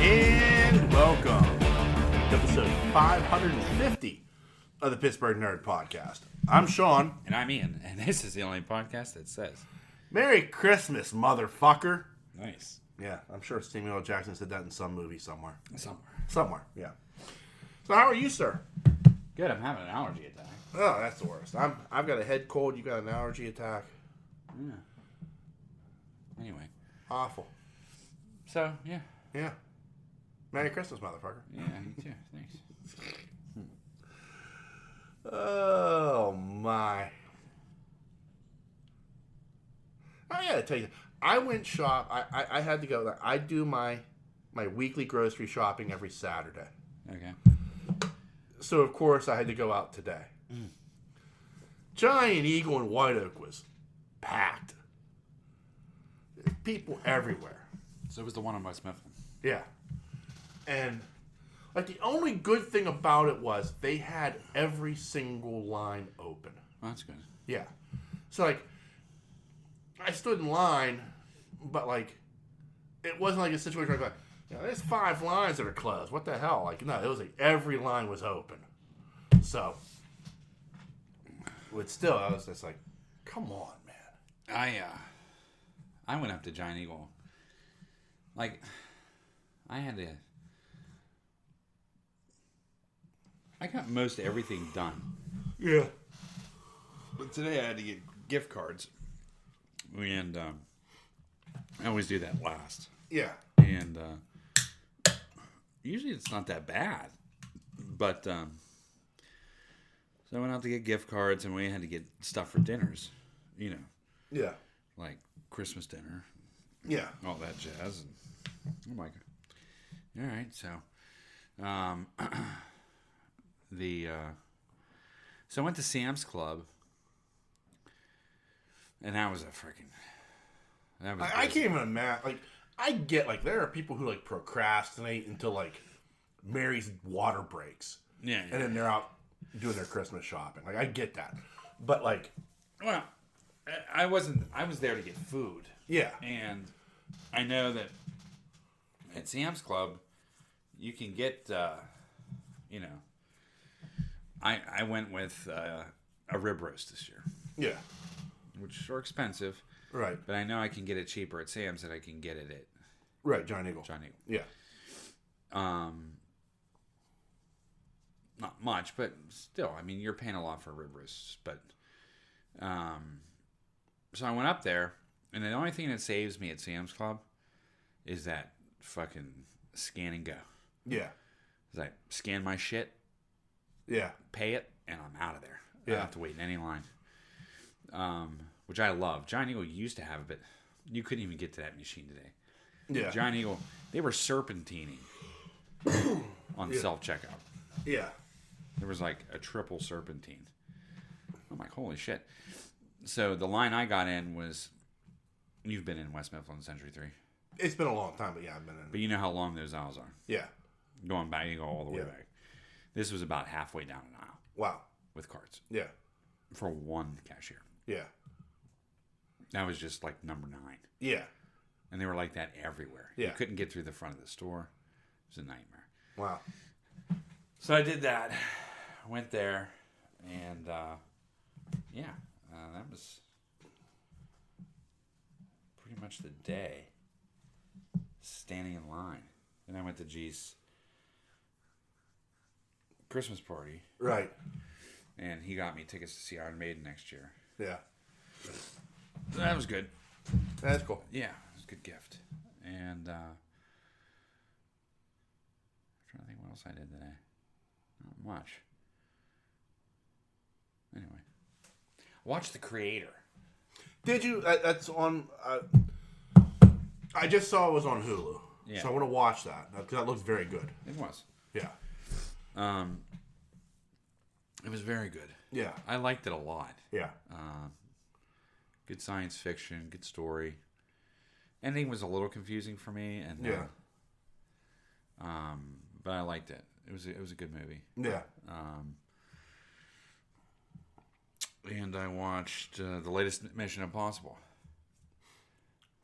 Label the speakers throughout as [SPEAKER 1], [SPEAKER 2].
[SPEAKER 1] And welcome to episode 550 of the Pittsburgh Nerd Podcast. I'm Sean.
[SPEAKER 2] And I'm Ian, and this is the only podcast that says
[SPEAKER 1] Merry Christmas, motherfucker.
[SPEAKER 2] nice.
[SPEAKER 1] Yeah, I'm sure Samuel L. Jackson said that in some movie somewhere.
[SPEAKER 2] Somewhere.
[SPEAKER 1] Yeah. So how are you, sir?
[SPEAKER 2] Good, I'm having an allergy attack.
[SPEAKER 1] Oh, that's the worst. I've got a head cold. You got an allergy attack.
[SPEAKER 2] Yeah. Anyway.
[SPEAKER 1] Awful.
[SPEAKER 2] So, yeah.
[SPEAKER 1] Yeah. Merry Christmas, motherfucker.
[SPEAKER 2] Yeah, you too. Thanks.
[SPEAKER 1] Oh, my. I gotta tell you, I went shop. I had to go. I do my weekly grocery shopping every Saturday.
[SPEAKER 2] Okay.
[SPEAKER 1] So, of course, I had to go out today. Giant Eagle in White Oak was packed. People everywhere.
[SPEAKER 2] So it was the one on West Mifflin.
[SPEAKER 1] Yeah. And, like, the only good thing about it was they had every single line open.
[SPEAKER 2] Well, that's good.
[SPEAKER 1] Yeah. So, like, I stood in line, but, like, it wasn't like a situation where I was like, you know, there's 5 lines that are closed. What the hell? Like, no, it was like every line was open. So, but still, I was just like, come on, man.
[SPEAKER 2] I went up to Giant Eagle. Like, I got most everything done.
[SPEAKER 1] Yeah.
[SPEAKER 2] But today I had to get gift cards. And I always do that last.
[SPEAKER 1] Yeah.
[SPEAKER 2] And usually it's not that bad. But so I went out to get gift cards, and we had to get stuff for dinners. You know.
[SPEAKER 1] Yeah.
[SPEAKER 2] Like Christmas dinner.
[SPEAKER 1] Yeah.
[SPEAKER 2] All that jazz. And, oh my God. All right, so so I went to Sam's Club, and that was a freaking.
[SPEAKER 1] I can't even imagine. Like, I get, like, there are people who, like, procrastinate until, like, Mary's water breaks.
[SPEAKER 2] Yeah.
[SPEAKER 1] And then they're out doing their Christmas shopping. Like, I get that. But, like.
[SPEAKER 2] Well, I was there to get food.
[SPEAKER 1] Yeah.
[SPEAKER 2] And I know that at Sam's Club, you can get, you know, I went with a rib roast this year.
[SPEAKER 1] Yeah.
[SPEAKER 2] Which are expensive.
[SPEAKER 1] Right.
[SPEAKER 2] But I know I can get it cheaper at Sam's than I can get it at
[SPEAKER 1] Right, Giant Eagle.
[SPEAKER 2] Giant Eagle.
[SPEAKER 1] Yeah.
[SPEAKER 2] Not much, but still, I mean, you're paying a lot for rib roasts. But, so I went up there, and the only thing that saves me at Sam's Club is that fucking scan and go.
[SPEAKER 1] Yeah.
[SPEAKER 2] It's like, scan my shit,
[SPEAKER 1] Yeah.
[SPEAKER 2] pay it, and I'm out of there. I
[SPEAKER 1] Yeah.
[SPEAKER 2] don't have to wait in any line. Which I love. Giant Eagle used to have it, but you couldn't even get to that machine today.
[SPEAKER 1] Yeah.
[SPEAKER 2] Giant Eagle, they were serpentining on self-checkout.
[SPEAKER 1] Yeah.
[SPEAKER 2] There was like a triple serpentine. I'm like, holy shit. So the line I got in was, you've been in West Mifflin Century 3.
[SPEAKER 1] It's been a long time, but yeah, I've been in.
[SPEAKER 2] But you know how long those aisles are.
[SPEAKER 1] Yeah.
[SPEAKER 2] Going back, you go all the way
[SPEAKER 1] Yeah.
[SPEAKER 2] back. This was about halfway down an aisle
[SPEAKER 1] Wow.
[SPEAKER 2] with carts
[SPEAKER 1] Yeah.
[SPEAKER 2] for one cashier.
[SPEAKER 1] Yeah.
[SPEAKER 2] That was just like number 9.
[SPEAKER 1] Yeah.
[SPEAKER 2] And they were like that everywhere.
[SPEAKER 1] Yeah.
[SPEAKER 2] You couldn't get through the front of the store. It was a nightmare.
[SPEAKER 1] Wow.
[SPEAKER 2] So I did that. Went there. And, that was pretty much the day. Standing in line. And I went to G's Christmas party.
[SPEAKER 1] Right.
[SPEAKER 2] And he got me tickets to see Iron Maiden next year.
[SPEAKER 1] Yeah.
[SPEAKER 2] So that was good.
[SPEAKER 1] That's cool.
[SPEAKER 2] Yeah, it was a good gift. And I'm trying to think what else I did today. Not much. Anyway. Watch The Creator.
[SPEAKER 1] Did you? That's on. I just saw it was on Hulu.
[SPEAKER 2] Yeah.
[SPEAKER 1] So I want to watch that. That looks very good.
[SPEAKER 2] It was.
[SPEAKER 1] Yeah.
[SPEAKER 2] It was very good.
[SPEAKER 1] Yeah.
[SPEAKER 2] I liked it a lot.
[SPEAKER 1] Yeah.
[SPEAKER 2] Good science fiction, good story. Ending was a little confusing for me, and
[SPEAKER 1] yeah.
[SPEAKER 2] But I liked it. It was a good movie.
[SPEAKER 1] Yeah.
[SPEAKER 2] And I watched the latest Mission Impossible.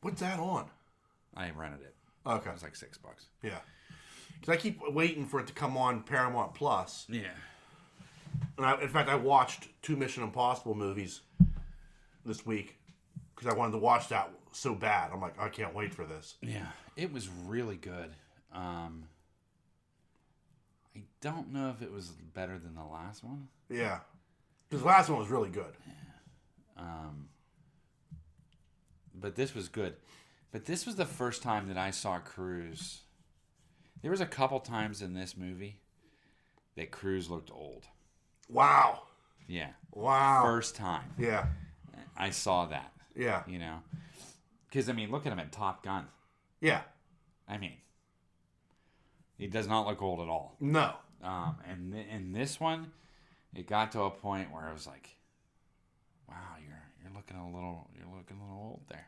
[SPEAKER 1] What's that on?
[SPEAKER 2] I rented it.
[SPEAKER 1] Okay.
[SPEAKER 2] It was like $6.
[SPEAKER 1] Yeah. Because I keep waiting for it to come on Paramount Plus.
[SPEAKER 2] Yeah.
[SPEAKER 1] And in fact, I watched 2 Mission Impossible movies this week because I wanted to watch that so bad. I'm like, I can't wait for this.
[SPEAKER 2] Yeah, it was really good. I don't know if it was better than the last one.
[SPEAKER 1] Yeah. Because the last one was really good.
[SPEAKER 2] Yeah. But this was good. But this was the first time that I saw Cruise. There was a couple times in this movie that Cruise looked old.
[SPEAKER 1] Wow.
[SPEAKER 2] Yeah.
[SPEAKER 1] Wow.
[SPEAKER 2] First time.
[SPEAKER 1] Yeah.
[SPEAKER 2] I saw that.
[SPEAKER 1] Yeah.
[SPEAKER 2] You know? Because, I mean, look at him at Top Gun.
[SPEAKER 1] Yeah.
[SPEAKER 2] I mean, he does not look old at all.
[SPEAKER 1] No.
[SPEAKER 2] And in this one, it got to a point where I was like, wow, you're looking a little old there.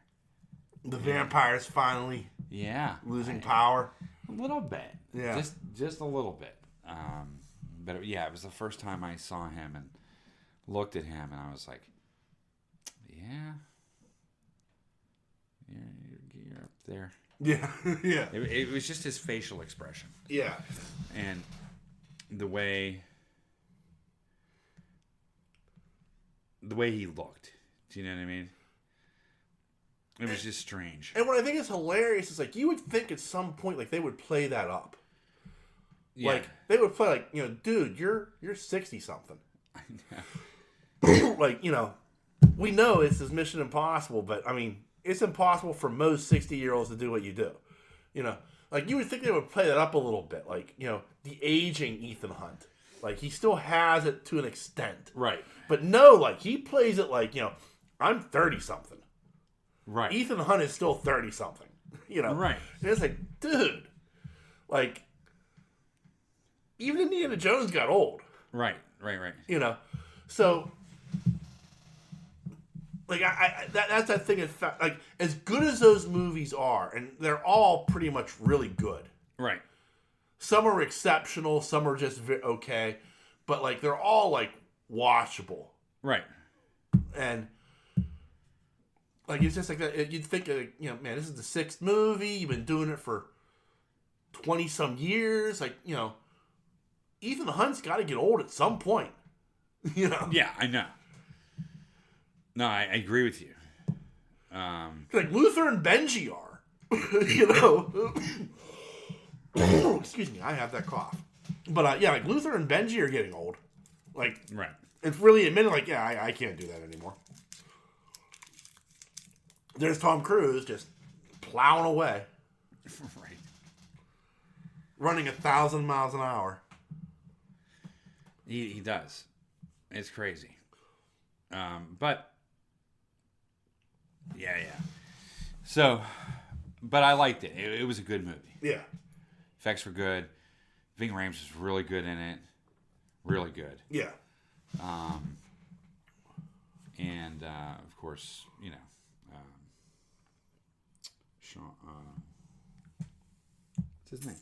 [SPEAKER 1] The vampires finally losing power.
[SPEAKER 2] A little bit.
[SPEAKER 1] Yeah.
[SPEAKER 2] Just a little bit. But it was the first time I saw him and looked at him, and I was like, yeah, you're up there.
[SPEAKER 1] Yeah. Yeah.
[SPEAKER 2] It was just his facial expression.
[SPEAKER 1] Yeah.
[SPEAKER 2] And the way he looked. Do you know what I mean? It was just strange.
[SPEAKER 1] And what I think is hilarious is, like, you would think at some point, like, they would play that up.
[SPEAKER 2] Yeah.
[SPEAKER 1] Like, they would play, like, you know, dude, you're 60-something.
[SPEAKER 2] I know.
[SPEAKER 1] Like, you know, we know this is Mission Impossible, but, I mean, it's impossible for most 60-year-olds to do what you do. You know? Like, you would think they would play that up a little bit. Like, you know, the aging Ethan Hunt. Like, he still has it to an extent.
[SPEAKER 2] Right.
[SPEAKER 1] But no, like, he plays it like, you know, I'm 30-something.
[SPEAKER 2] Right.
[SPEAKER 1] Ethan Hunt is still 30-something. You know?
[SPEAKER 2] Right.
[SPEAKER 1] And it's like, dude. Like, even Indiana Jones got old.
[SPEAKER 2] Right.
[SPEAKER 1] You know? So, like, that's that thing. Like, as good as those movies are, and they're all pretty much really good.
[SPEAKER 2] Right.
[SPEAKER 1] Some are exceptional, some are just okay. But, like, they're all, like, watchable.
[SPEAKER 2] Right.
[SPEAKER 1] And, like, it's just like that. You'd think, you know, man, this is the 6th movie. You've been doing it for 20-some years. Like, you know, Ethan Hunt's got to get old at some point. You know?
[SPEAKER 2] Yeah, I know. No, I agree with you.
[SPEAKER 1] Like, Luther and Benji are. You know? Excuse me, I have that cough. But, yeah, like, Luther and Benji are getting old. Like,
[SPEAKER 2] right.
[SPEAKER 1] It's really admitted, like, yeah, I can't do that anymore. There's Tom Cruise just plowing away.
[SPEAKER 2] Right.
[SPEAKER 1] Running 1,000 miles an hour.
[SPEAKER 2] He does. It's crazy. But, yeah. So, but I liked it. It was a good movie.
[SPEAKER 1] Yeah.
[SPEAKER 2] Effects were good. Ving Rhames was really good in it. Really good.
[SPEAKER 1] Yeah.
[SPEAKER 2] And, of course, you know, Sean, what's his name?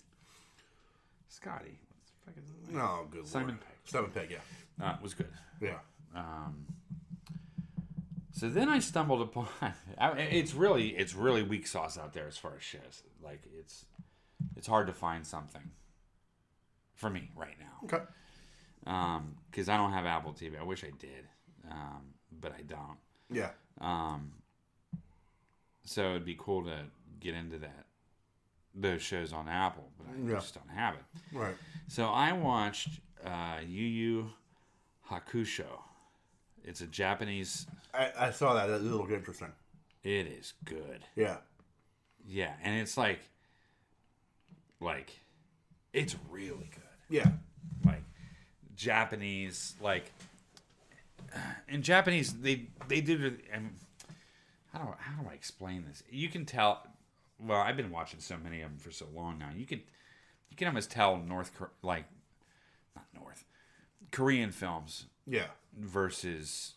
[SPEAKER 2] Scotty. What's the fuck is his name?
[SPEAKER 1] No, good
[SPEAKER 2] Simon
[SPEAKER 1] Lord.
[SPEAKER 2] Pegg.
[SPEAKER 1] Simon Pegg, yeah.
[SPEAKER 2] Was good.
[SPEAKER 1] Yeah.
[SPEAKER 2] So then I stumbled upon. It's really weak sauce out there as far as shows. Like it's hard to find something for me right now.
[SPEAKER 1] Okay.
[SPEAKER 2] Because I don't have Apple TV. I wish I did, but I don't.
[SPEAKER 1] Yeah.
[SPEAKER 2] So it'd be cool to get into those shows on Apple, but I just don't have it.
[SPEAKER 1] Right.
[SPEAKER 2] So I watched Yu Yu Hakusho. It's a Japanese.
[SPEAKER 1] I saw that. That looked interesting.
[SPEAKER 2] It is good.
[SPEAKER 1] Yeah.
[SPEAKER 2] Yeah, and it's like it's really good.
[SPEAKER 1] Yeah.
[SPEAKER 2] Like Japanese, like in Japanese they do. How do I explain this? You can tell. Well, I've been watching so many of them for so long now. You can almost tell Korean films.
[SPEAKER 1] Yeah.
[SPEAKER 2] Versus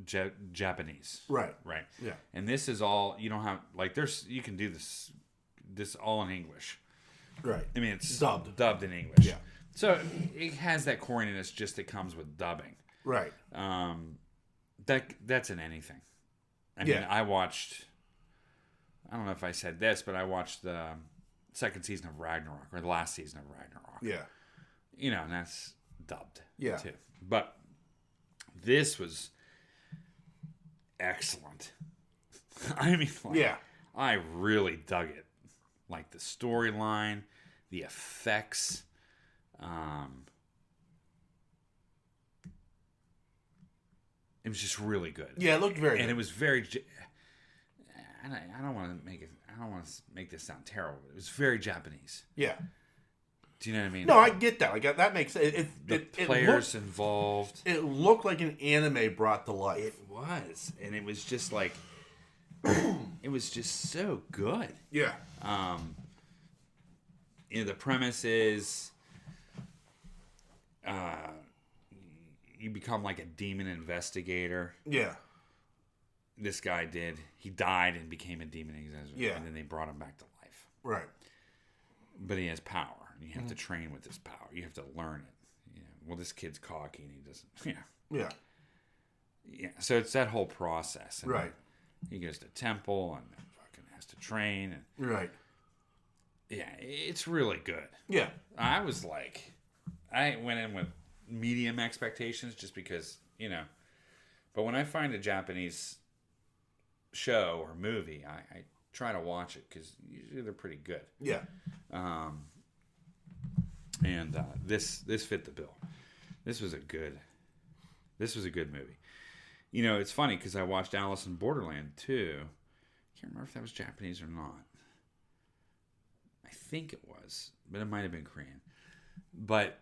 [SPEAKER 2] Japanese.
[SPEAKER 1] Right.
[SPEAKER 2] Right.
[SPEAKER 1] Yeah.
[SPEAKER 2] And this is all you don't have. Like you can do this all in English.
[SPEAKER 1] Right.
[SPEAKER 2] I mean, it's
[SPEAKER 1] dubbed
[SPEAKER 2] in English.
[SPEAKER 1] Yeah.
[SPEAKER 2] So it has that corniness just that comes with dubbing.
[SPEAKER 1] Right.
[SPEAKER 2] That's in anything. I mean, I watched. I don't know if I said this, but I watched second season of Ragnarok, or the last season of Ragnarok.
[SPEAKER 1] Yeah.
[SPEAKER 2] You know, and that's dubbed.
[SPEAKER 1] Yeah.
[SPEAKER 2] Too. But this was excellent. I mean, like,
[SPEAKER 1] Yeah.
[SPEAKER 2] I really dug it. Like the storyline, the effects. It was just really good.
[SPEAKER 1] Yeah, it looked very good.
[SPEAKER 2] And it was very. I don't want to make it. I don't want to make this sound terrible. But it was very Japanese.
[SPEAKER 1] Yeah.
[SPEAKER 2] Do you know what I mean?
[SPEAKER 1] No, I get that. Like that makes
[SPEAKER 2] The players involved.
[SPEAKER 1] It looked like an anime brought to life.
[SPEAKER 2] It was, and it was just like, it was just so good.
[SPEAKER 1] Yeah.
[SPEAKER 2] You know, the premise is, you become like a demon investigator.
[SPEAKER 1] Yeah.
[SPEAKER 2] This guy did. He died and became a demon investigator.
[SPEAKER 1] Yeah.
[SPEAKER 2] And then they brought him back to life.
[SPEAKER 1] Right.
[SPEAKER 2] But he has power. And you have to train with this power. You have to learn it. You know, well, this kid's cocky and he doesn't. Yeah.
[SPEAKER 1] Yeah.
[SPEAKER 2] Yeah. So it's that whole process. And
[SPEAKER 1] Right.
[SPEAKER 2] He goes to temple and fucking has to train. And
[SPEAKER 1] Right.
[SPEAKER 2] yeah, it's really good.
[SPEAKER 1] Yeah.
[SPEAKER 2] I was like, I went in with medium expectations just because, you know. But when I find a Japanese show or movie, I try to watch it because usually they're pretty good.
[SPEAKER 1] Yeah.
[SPEAKER 2] And this fit the bill. This was a good movie. You know, it's funny because I watched Alice in Borderland too. I can't remember if that was Japanese or not. I think it was, but it might have been Korean. But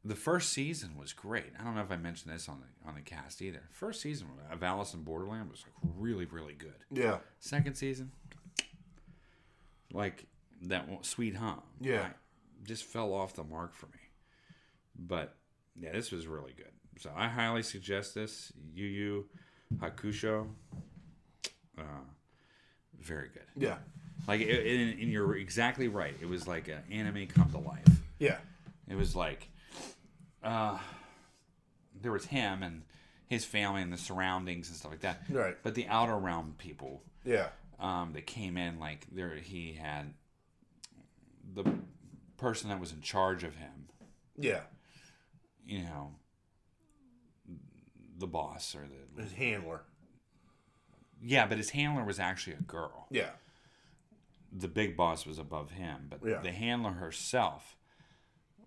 [SPEAKER 2] the first season was great. I don't know if I mentioned this on the cast either. First season of Alice in Borderland was like really, really good.
[SPEAKER 1] Yeah.
[SPEAKER 2] Second season, like that Sweet Home.
[SPEAKER 1] Yeah.
[SPEAKER 2] Just fell off the mark for me. But yeah, this was really good. So I highly suggest this. Yu Yu Hakusho. Very good.
[SPEAKER 1] Yeah.
[SPEAKER 2] Like, and you're exactly right. It was like an anime come to life.
[SPEAKER 1] Yeah.
[SPEAKER 2] It was like, there was him and his family and the surroundings and stuff like that.
[SPEAKER 1] Right.
[SPEAKER 2] But the outer realm people,
[SPEAKER 1] Yeah.
[SPEAKER 2] that came in, like he had the person that was in charge of him.
[SPEAKER 1] Yeah.
[SPEAKER 2] You know, the boss or
[SPEAKER 1] His handler.
[SPEAKER 2] Yeah, but his handler was actually a girl.
[SPEAKER 1] Yeah.
[SPEAKER 2] The big boss was above him, but
[SPEAKER 1] Yeah.
[SPEAKER 2] the handler herself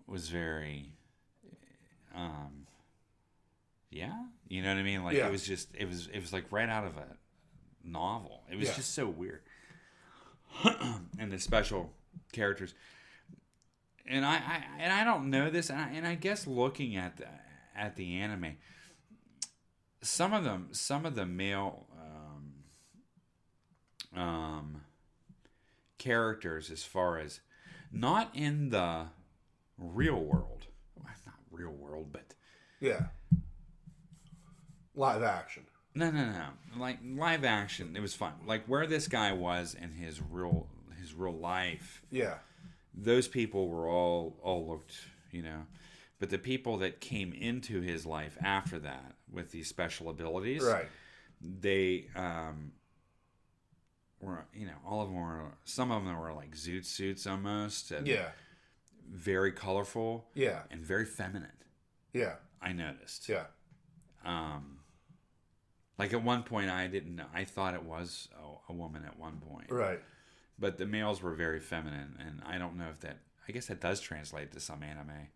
[SPEAKER 2] was very, yeah, you know what I mean? Like
[SPEAKER 1] Yeah.
[SPEAKER 2] it was like right out of a novel. It was
[SPEAKER 1] Yeah.
[SPEAKER 2] just so weird, and the special characters. And I don't know this, and I guess looking at the anime, some of the male characters, as far as not in the real world, not real world, but
[SPEAKER 1] Yeah. Live action.
[SPEAKER 2] no, like live action, it was fun. Like where this guy was in his real life.
[SPEAKER 1] Yeah.
[SPEAKER 2] Those people were all looked, you know, but the people that came into his life after that with these special abilities,
[SPEAKER 1] Right.
[SPEAKER 2] they were, you know, all of them were, some of them were like zoot suits almost, and
[SPEAKER 1] Yeah.
[SPEAKER 2] very colorful,
[SPEAKER 1] Yeah.
[SPEAKER 2] and very feminine.
[SPEAKER 1] Yeah.
[SPEAKER 2] I noticed.
[SPEAKER 1] Yeah.
[SPEAKER 2] Like at one point, I didn't know. I thought it was a woman at one point,
[SPEAKER 1] Right.
[SPEAKER 2] but the males were very feminine, and I don't know if that. I guess that does translate to some anime.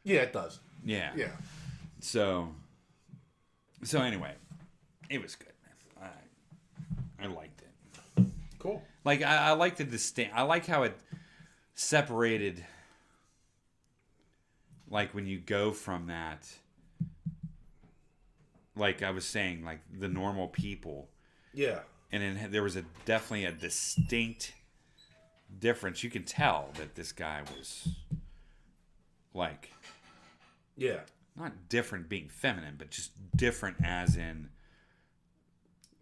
[SPEAKER 1] Yeah, it does.
[SPEAKER 2] Yeah.
[SPEAKER 1] Yeah.
[SPEAKER 2] So anyway, it was good, man. I liked it.
[SPEAKER 1] Cool.
[SPEAKER 2] Like I like the distinct. I like how it separated. Like when you go from that, like I was saying, like the normal people,
[SPEAKER 1] Yeah.
[SPEAKER 2] and then there was definitely a distinct difference. You can tell that this guy was like,
[SPEAKER 1] Yeah.
[SPEAKER 2] not different being feminine, but just different as in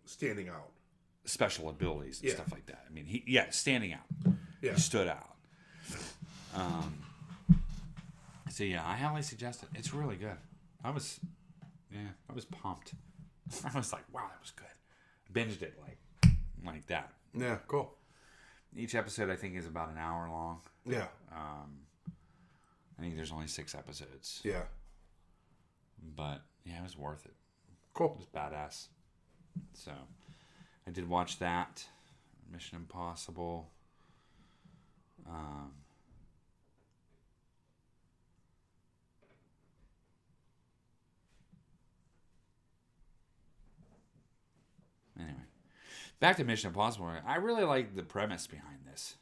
[SPEAKER 1] Standing out.
[SPEAKER 2] special abilities and
[SPEAKER 1] Yeah.
[SPEAKER 2] stuff like that. I mean, standing out.
[SPEAKER 1] Yeah.
[SPEAKER 2] He stood out. So yeah, I highly suggest it. It's really good. I was pumped. I was like, wow, that was good. Binged it like that.
[SPEAKER 1] Yeah. Cool.
[SPEAKER 2] Each episode, I think, is about an hour long.
[SPEAKER 1] Yeah.
[SPEAKER 2] I think there's only 6 episodes.
[SPEAKER 1] Yeah.
[SPEAKER 2] But, yeah, it was worth it.
[SPEAKER 1] Cool.
[SPEAKER 2] It was badass. So, I did watch that. Mission Impossible. Anyway. Back to Mission Impossible. I really like the premise behind this.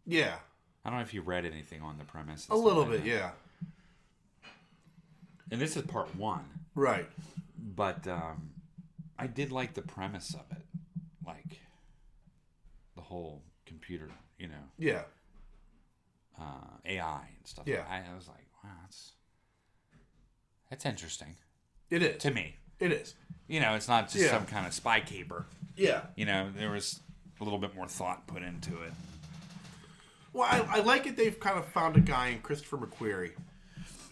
[SPEAKER 1] Yeah.
[SPEAKER 2] I don't know if you read anything on the premise.
[SPEAKER 1] A little bit, yeah.
[SPEAKER 2] And this is part 1.
[SPEAKER 1] Right.
[SPEAKER 2] But I did like the premise of it. Like, the whole computer, you know.
[SPEAKER 1] Yeah.
[SPEAKER 2] AI and stuff.
[SPEAKER 1] Yeah.
[SPEAKER 2] I was like, wow, that's interesting.
[SPEAKER 1] It is.
[SPEAKER 2] To me.
[SPEAKER 1] It is.
[SPEAKER 2] You know, it's not just some kind of spy caper.
[SPEAKER 1] Yeah.
[SPEAKER 2] You know, there was a little bit more thought put into it.
[SPEAKER 1] Well, I like it. They've kind of found a guy in Christopher McQuarrie,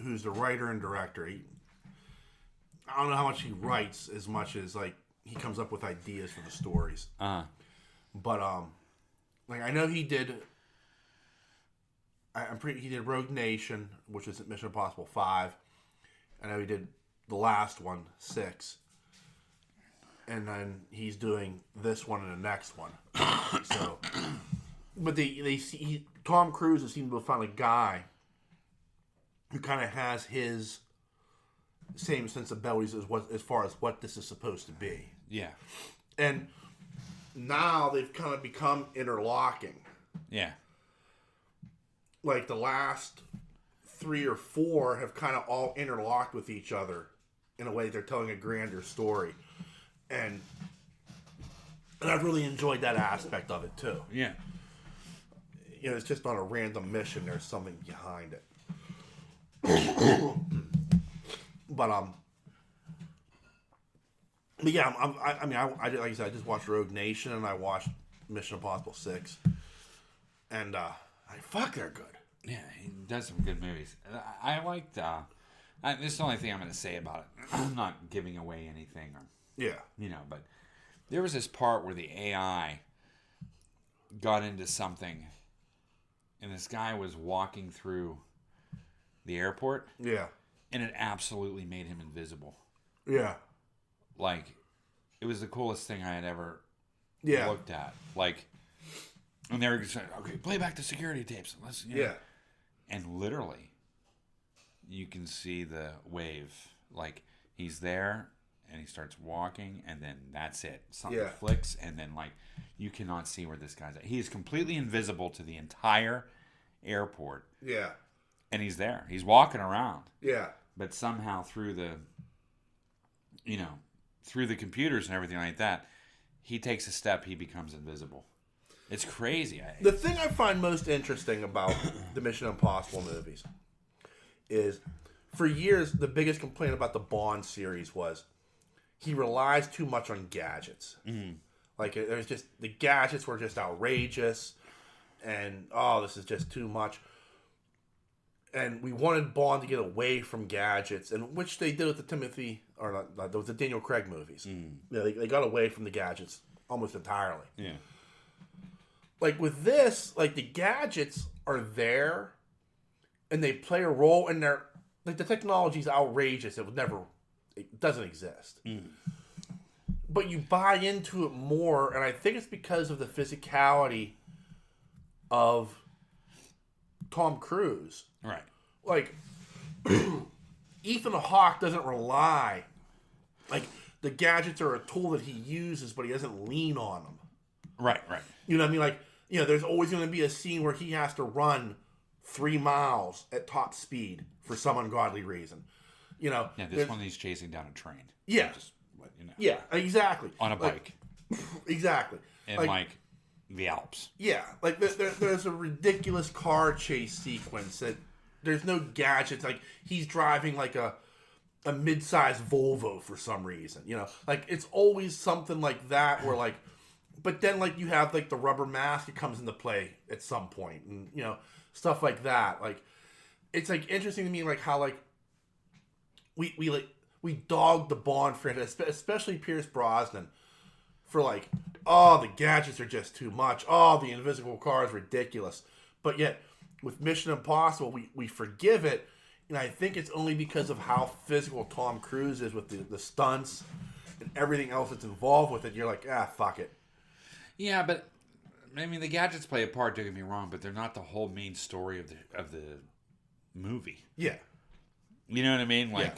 [SPEAKER 1] who's the writer and director. I don't know how much he writes as much as like he comes up with ideas for the stories. But like I know he did. He did Rogue Nation, which is Mission Impossible 5. I know he did the last one, 6. And then he's doing this one and the next one. So, but Tom Cruise has seemed to have found a guy who kind of has his same sensibilities as far as what this is supposed to be.
[SPEAKER 2] Yeah.
[SPEAKER 1] And now they've kind of become interlocking.
[SPEAKER 2] Yeah.
[SPEAKER 1] Like the last 3 or 4 have kind of all interlocked with each other in a way they're telling a grander story. And I've really enjoyed that aspect of it too.
[SPEAKER 2] Yeah.
[SPEAKER 1] You know, it's just not a random mission. There's something behind it. But yeah, I mean, like I said, I just watched Rogue Nation and I watched Mission Impossible 6, and they're good.
[SPEAKER 2] Yeah, he does some good movies. I liked. This is the only thing I'm going to say about it. I'm not giving away anything, or
[SPEAKER 1] Yeah,
[SPEAKER 2] you know, but there was this part where the AI got into something, and this guy was walking through the airport.
[SPEAKER 1] Yeah,
[SPEAKER 2] and it absolutely made him invisible.
[SPEAKER 1] Yeah,
[SPEAKER 2] like it was the coolest thing I had ever looked at. Like, and they were saying, "Okay, play back the security tapes." Let's, you know.
[SPEAKER 1] Yeah.
[SPEAKER 2] And literally, you can see the wave. Like he's there, and he starts walking, and then that's it. Something flicks, and then like you cannot see where this guy's at. He is completely invisible to the entire airport.
[SPEAKER 1] Yeah.
[SPEAKER 2] And he's there. He's walking around.
[SPEAKER 1] Yeah.
[SPEAKER 2] But somehow through the, you know, through the computers and everything like that, he takes a step, he becomes invisible. It's crazy.
[SPEAKER 1] The thing I find most interesting about the Mission Impossible movies is, for years, the biggest complaint about the Bond series was he relies too much on gadgets. Mm-hmm. Like, there's just, the gadgets were just outrageous, and, this is just too much. And we wanted Bond to get away from gadgets, and which they did with the Daniel Craig movies. Mm. Yeah, they got away from the gadgets almost entirely.
[SPEAKER 2] Yeah.
[SPEAKER 1] Like with this, like the gadgets are there, and they play a role, and they're like the technology's outrageous. It doesn't exist. Mm. But you buy into it more, and I think it's because of the physicality of Tom Cruise.
[SPEAKER 2] Right.
[SPEAKER 1] Like, Ethan Hawke doesn't rely. Like, the gadgets are a tool that he uses, but he doesn't lean on them.
[SPEAKER 2] Right.
[SPEAKER 1] You know what I mean? Like, you know, there's always going to be a scene where he has to run 3 miles at top speed for some ungodly reason. You know?
[SPEAKER 2] Yeah, this one he's chasing down a train.
[SPEAKER 1] Yeah. Yeah, exactly.
[SPEAKER 2] On a bike.
[SPEAKER 1] Exactly.
[SPEAKER 2] In, the Alps.
[SPEAKER 1] Yeah, like there's a ridiculous car chase sequence that there's no gadgets. Like he's driving like a mid-sized Volvo for some reason. You know, like it's always something like that where like, but then like you have like the rubber mask that comes into play at some point, and you know stuff like that. Like it's like interesting to me like how like we dogged the Bond franchise, especially Pierce Brosnan, for like oh, the gadgets are just too much. Oh, the invisible car is ridiculous. But yet, with Mission Impossible, we forgive it. And I think it's only because of how physical Tom Cruise is with the stunts and everything else that's involved with it. You're like, fuck it.
[SPEAKER 2] Yeah, but I mean, the gadgets play a part. Don't get me wrong, but they're not the whole main story of the movie.
[SPEAKER 1] Yeah.
[SPEAKER 2] You know what I mean? Like,
[SPEAKER 1] Yeah.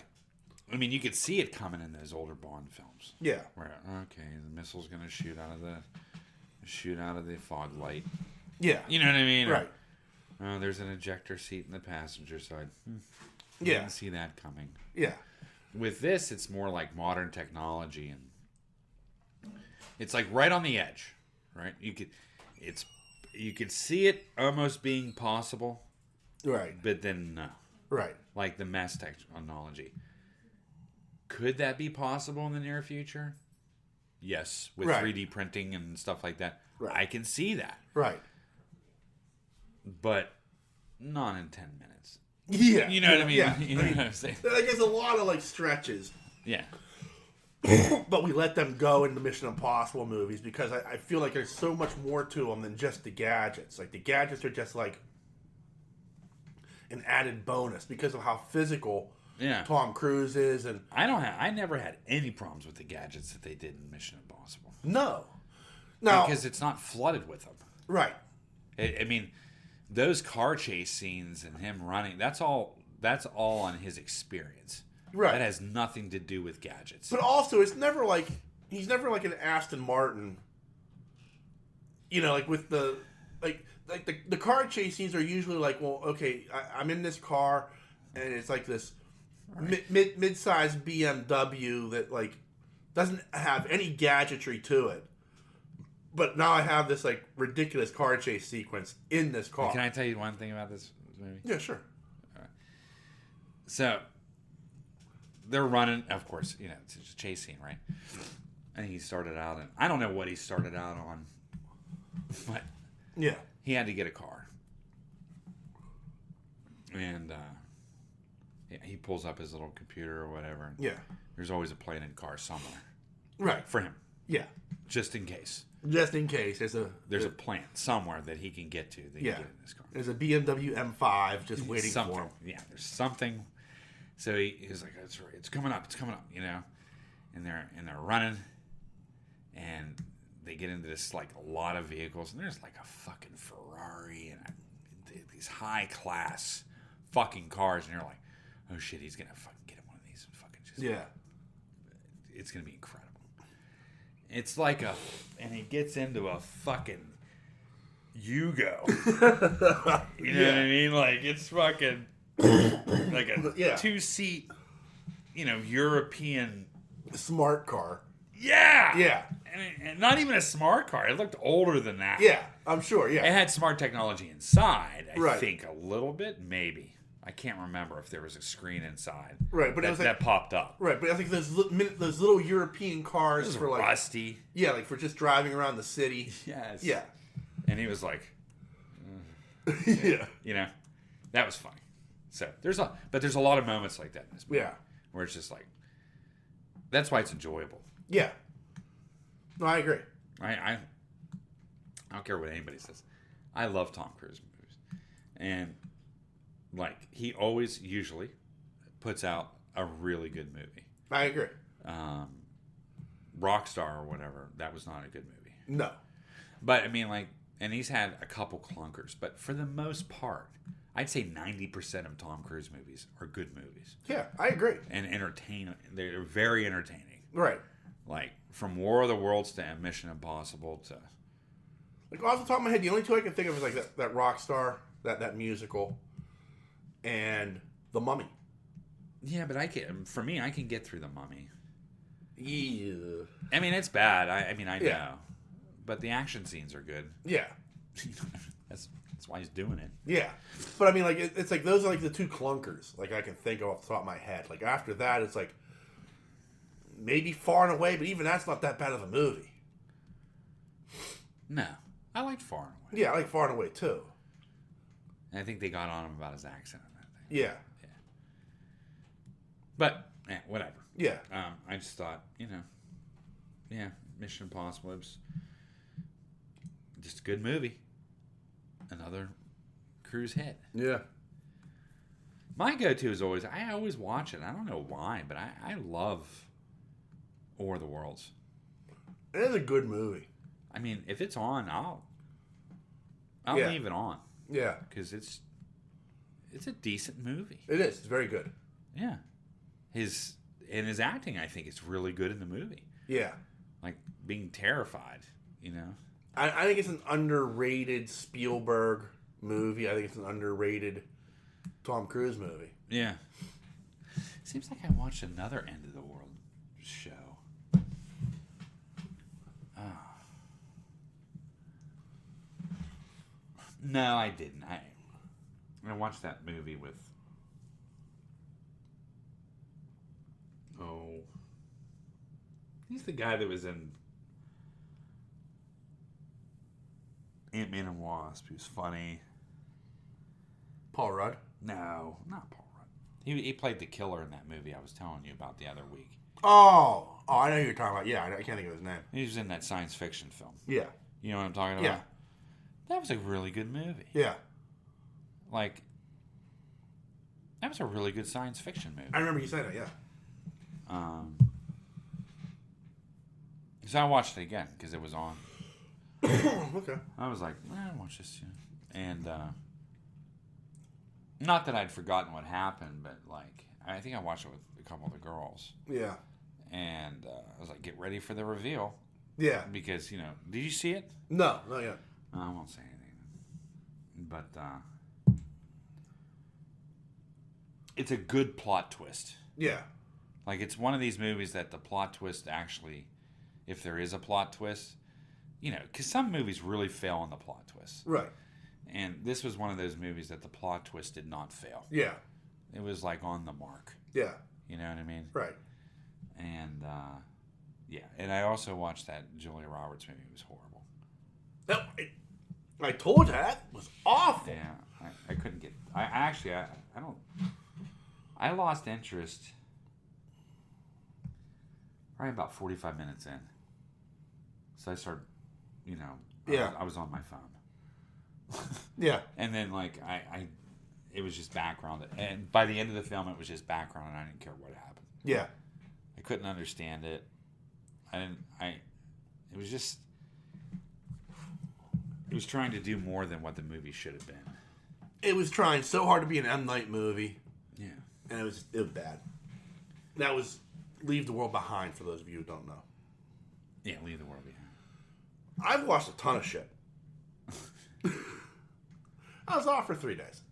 [SPEAKER 2] I mean, you could see it coming in those older Bond films.
[SPEAKER 1] Yeah.
[SPEAKER 2] Where okay, the missile's gonna shoot out of the fog light.
[SPEAKER 1] Yeah.
[SPEAKER 2] You know what I mean?
[SPEAKER 1] Right.
[SPEAKER 2] Or, there's an ejector seat in the passenger side.
[SPEAKER 1] Yeah.
[SPEAKER 2] Didn't see that coming.
[SPEAKER 1] Yeah.
[SPEAKER 2] With this, it's more like modern technology, and it's like right on the edge, right? You could see it almost being possible,
[SPEAKER 1] Right.
[SPEAKER 2] but then no.
[SPEAKER 1] Right.
[SPEAKER 2] Like the mass technology. Could that be possible in the near future? Yes, with
[SPEAKER 1] Right.
[SPEAKER 2] 3D printing and stuff like that.
[SPEAKER 1] Right.
[SPEAKER 2] I can see that.
[SPEAKER 1] Right.
[SPEAKER 2] But not in 10 minutes.
[SPEAKER 1] Yeah.
[SPEAKER 2] You know what I mean?
[SPEAKER 1] Yeah.
[SPEAKER 2] You know what I'm saying?
[SPEAKER 1] Like, there's a lot of, like, stretches.
[SPEAKER 2] Yeah.
[SPEAKER 1] But we let them go in the Mission Impossible movies because I feel like there's so much more to them than just the gadgets. Like, the gadgets are just, like, an added bonus because of how physical Tom Cruise is. And
[SPEAKER 2] I never had any problems with the gadgets that they did in Mission Impossible.
[SPEAKER 1] No.
[SPEAKER 2] Because it's not flooded with them.
[SPEAKER 1] Right.
[SPEAKER 2] I mean, those car chase scenes and him running, that's all on his experience.
[SPEAKER 1] Right.
[SPEAKER 2] That has nothing to do with gadgets.
[SPEAKER 1] But also, it's never like, he's never like an Aston Martin, you know, like with the, the car chase scenes are usually like, well, okay, I'm in this car, and it's like this mid-sized BMW that, like, doesn't have any gadgetry to it. But now I have this, like, ridiculous car chase sequence in this car.
[SPEAKER 2] Can I tell you one thing about this movie?
[SPEAKER 1] Yeah, sure.
[SPEAKER 2] So, they're running, of course, you know, it's a chase scene, right? And he started out, and I don't know what he started out on, but
[SPEAKER 1] yeah,
[SPEAKER 2] he had to get a car. And he pulls up his little computer or whatever. And
[SPEAKER 1] yeah.
[SPEAKER 2] There's always a plane and car somewhere.
[SPEAKER 1] Right.
[SPEAKER 2] For him.
[SPEAKER 1] Yeah.
[SPEAKER 2] Just in case.
[SPEAKER 1] Just in case. There's
[SPEAKER 2] a plant somewhere that he can get to that he can get in this car.
[SPEAKER 1] There's a BMW M5 just waiting
[SPEAKER 2] something.
[SPEAKER 1] for him.
[SPEAKER 2] Yeah, there's something. So he's like, that's right. It's coming up, you know. And they're running. And they get into this, like, a lot of vehicles. And there's, like, a fucking Ferrari and these high-class fucking cars. And you're like, oh, shit, he's going to fucking get in one of these and fucking just...
[SPEAKER 1] Yeah.
[SPEAKER 2] It's going to be incredible. It's like and he gets into a fucking Yugo. You know what I mean? Like, it's fucking like a two-seat, you know, European
[SPEAKER 1] smart car.
[SPEAKER 2] Yeah.
[SPEAKER 1] Yeah.
[SPEAKER 2] And not even a smart car. It looked older than that.
[SPEAKER 1] Yeah, I'm sure, yeah.
[SPEAKER 2] It had smart technology inside, I think, a little bit, maybe. I can't remember if there was a screen inside.
[SPEAKER 1] Right, but it was like,
[SPEAKER 2] that popped up.
[SPEAKER 1] Right, but I think those little European cars for like
[SPEAKER 2] rusty.
[SPEAKER 1] Yeah, like for just driving around the city.
[SPEAKER 2] Yes.
[SPEAKER 1] Yeah.
[SPEAKER 2] And he was like,
[SPEAKER 1] yeah.
[SPEAKER 2] You know, that was funny. So there's a lot of moments like that in this movie.
[SPEAKER 1] Yeah.
[SPEAKER 2] Where it's just like, that's why it's enjoyable.
[SPEAKER 1] Yeah. No, I agree.
[SPEAKER 2] I don't care what anybody says. I love Tom Cruise movies, and like he always usually puts out a really good movie.
[SPEAKER 1] I agree.
[SPEAKER 2] Rockstar or whatever, that was not a good movie.
[SPEAKER 1] No.
[SPEAKER 2] But I mean, like, and he's had a couple clunkers, but for the most part, I'd say 90% of Tom Cruise movies are good movies.
[SPEAKER 1] Yeah, I agree.
[SPEAKER 2] And they're very entertaining.
[SPEAKER 1] Right.
[SPEAKER 2] Like, from War of the Worlds to Mission Impossible to...
[SPEAKER 1] Like, off the top of my head, the only two I can think of is, like, that Rockstar, that musical, and The Mummy.
[SPEAKER 2] Yeah, but I can get through The Mummy.
[SPEAKER 1] Yeah.
[SPEAKER 2] I mean, it's bad. I know.
[SPEAKER 1] Yeah.
[SPEAKER 2] But the action scenes are good.
[SPEAKER 1] Yeah.
[SPEAKER 2] That's why he's doing it.
[SPEAKER 1] Yeah. But, I mean, like, it's like, those are, like, the two clunkers, like, I can think of off the top of my head. Like, after that, it's like, maybe Far and Away, but even that's not that bad of a movie.
[SPEAKER 2] No. I liked Far and Away.
[SPEAKER 1] Yeah, I like Far and Away, too.
[SPEAKER 2] And I think they got on him about his accent and that thing.
[SPEAKER 1] Yeah.
[SPEAKER 2] Yeah. But, whatever.
[SPEAKER 1] Yeah.
[SPEAKER 2] I just thought, you know, yeah, Mission Impossible. just a good movie. Another Cruise hit.
[SPEAKER 1] Yeah.
[SPEAKER 2] My go-to is always, I always watch it. I don't know why, but I love War of the Worlds.
[SPEAKER 1] It is a good movie.
[SPEAKER 2] I mean, if it's on, I'll
[SPEAKER 1] Yeah.
[SPEAKER 2] leave it on.
[SPEAKER 1] Yeah.
[SPEAKER 2] Because it's a decent movie.
[SPEAKER 1] It is. It's very good.
[SPEAKER 2] Yeah. His acting, I think, is really good in the movie.
[SPEAKER 1] Yeah.
[SPEAKER 2] Like, being terrified, you know?
[SPEAKER 1] I think it's an underrated Spielberg movie. I think it's an underrated Tom Cruise movie.
[SPEAKER 2] Yeah. Seems like I watched another End of the World show. No, I didn't. I watched that movie with... Oh. He's the guy that was in Ant-Man and Wasp. He was funny.
[SPEAKER 1] Paul Rudd?
[SPEAKER 2] No, not Paul Rudd. He played the killer in that movie I was telling you about the other week.
[SPEAKER 1] Oh, I know who you're talking about. Yeah, I can't think of his name.
[SPEAKER 2] He was in that science fiction film.
[SPEAKER 1] Yeah.
[SPEAKER 2] You know what I'm talking about?
[SPEAKER 1] Yeah.
[SPEAKER 2] That was a really good movie.
[SPEAKER 1] Yeah.
[SPEAKER 2] Like, that was a really good science fiction movie.
[SPEAKER 1] I remember you saying that, yeah.
[SPEAKER 2] So I watched it again because it was on.
[SPEAKER 1] Okay.
[SPEAKER 2] I was like, I'll watch this. And, not that I'd forgotten what happened, but, like, I think I watched it with a couple of the girls.
[SPEAKER 1] Yeah.
[SPEAKER 2] And I was like, get ready for the reveal.
[SPEAKER 1] Yeah.
[SPEAKER 2] Because, you know, did you see it?
[SPEAKER 1] No, not yet.
[SPEAKER 2] I won't say anything. But it's a good plot twist.
[SPEAKER 1] Yeah.
[SPEAKER 2] Like, it's one of these movies that the plot twist actually, if there is a plot twist, you know, because some movies really fail on the plot twist.
[SPEAKER 1] Right.
[SPEAKER 2] And this was one of those movies that the plot twist did not fail.
[SPEAKER 1] Yeah.
[SPEAKER 2] It was, like, on the mark.
[SPEAKER 1] Yeah.
[SPEAKER 2] You know what I mean?
[SPEAKER 1] Right.
[SPEAKER 2] And, yeah. And I also watched that Julia Roberts movie. It was horrible.
[SPEAKER 1] I told you that was awful.
[SPEAKER 2] Yeah. I couldn't get... I don't... I lost interest probably about 45 minutes in. So I started, you know...
[SPEAKER 1] Yeah.
[SPEAKER 2] I was on my phone.
[SPEAKER 1] Yeah.
[SPEAKER 2] And then, like, it was just background. And by the end of the film, it was just background, and I didn't care what happened.
[SPEAKER 1] Yeah.
[SPEAKER 2] I couldn't understand it. It was just... It was trying to do more than what the movie should have been.
[SPEAKER 1] It was trying so hard to be an M. Night movie.
[SPEAKER 2] Yeah.
[SPEAKER 1] And it was bad. That was Leave the World Behind, for those of you who don't know.
[SPEAKER 2] Yeah, Leave the World Behind.
[SPEAKER 1] I've watched a ton of shit. I was off for 3 days.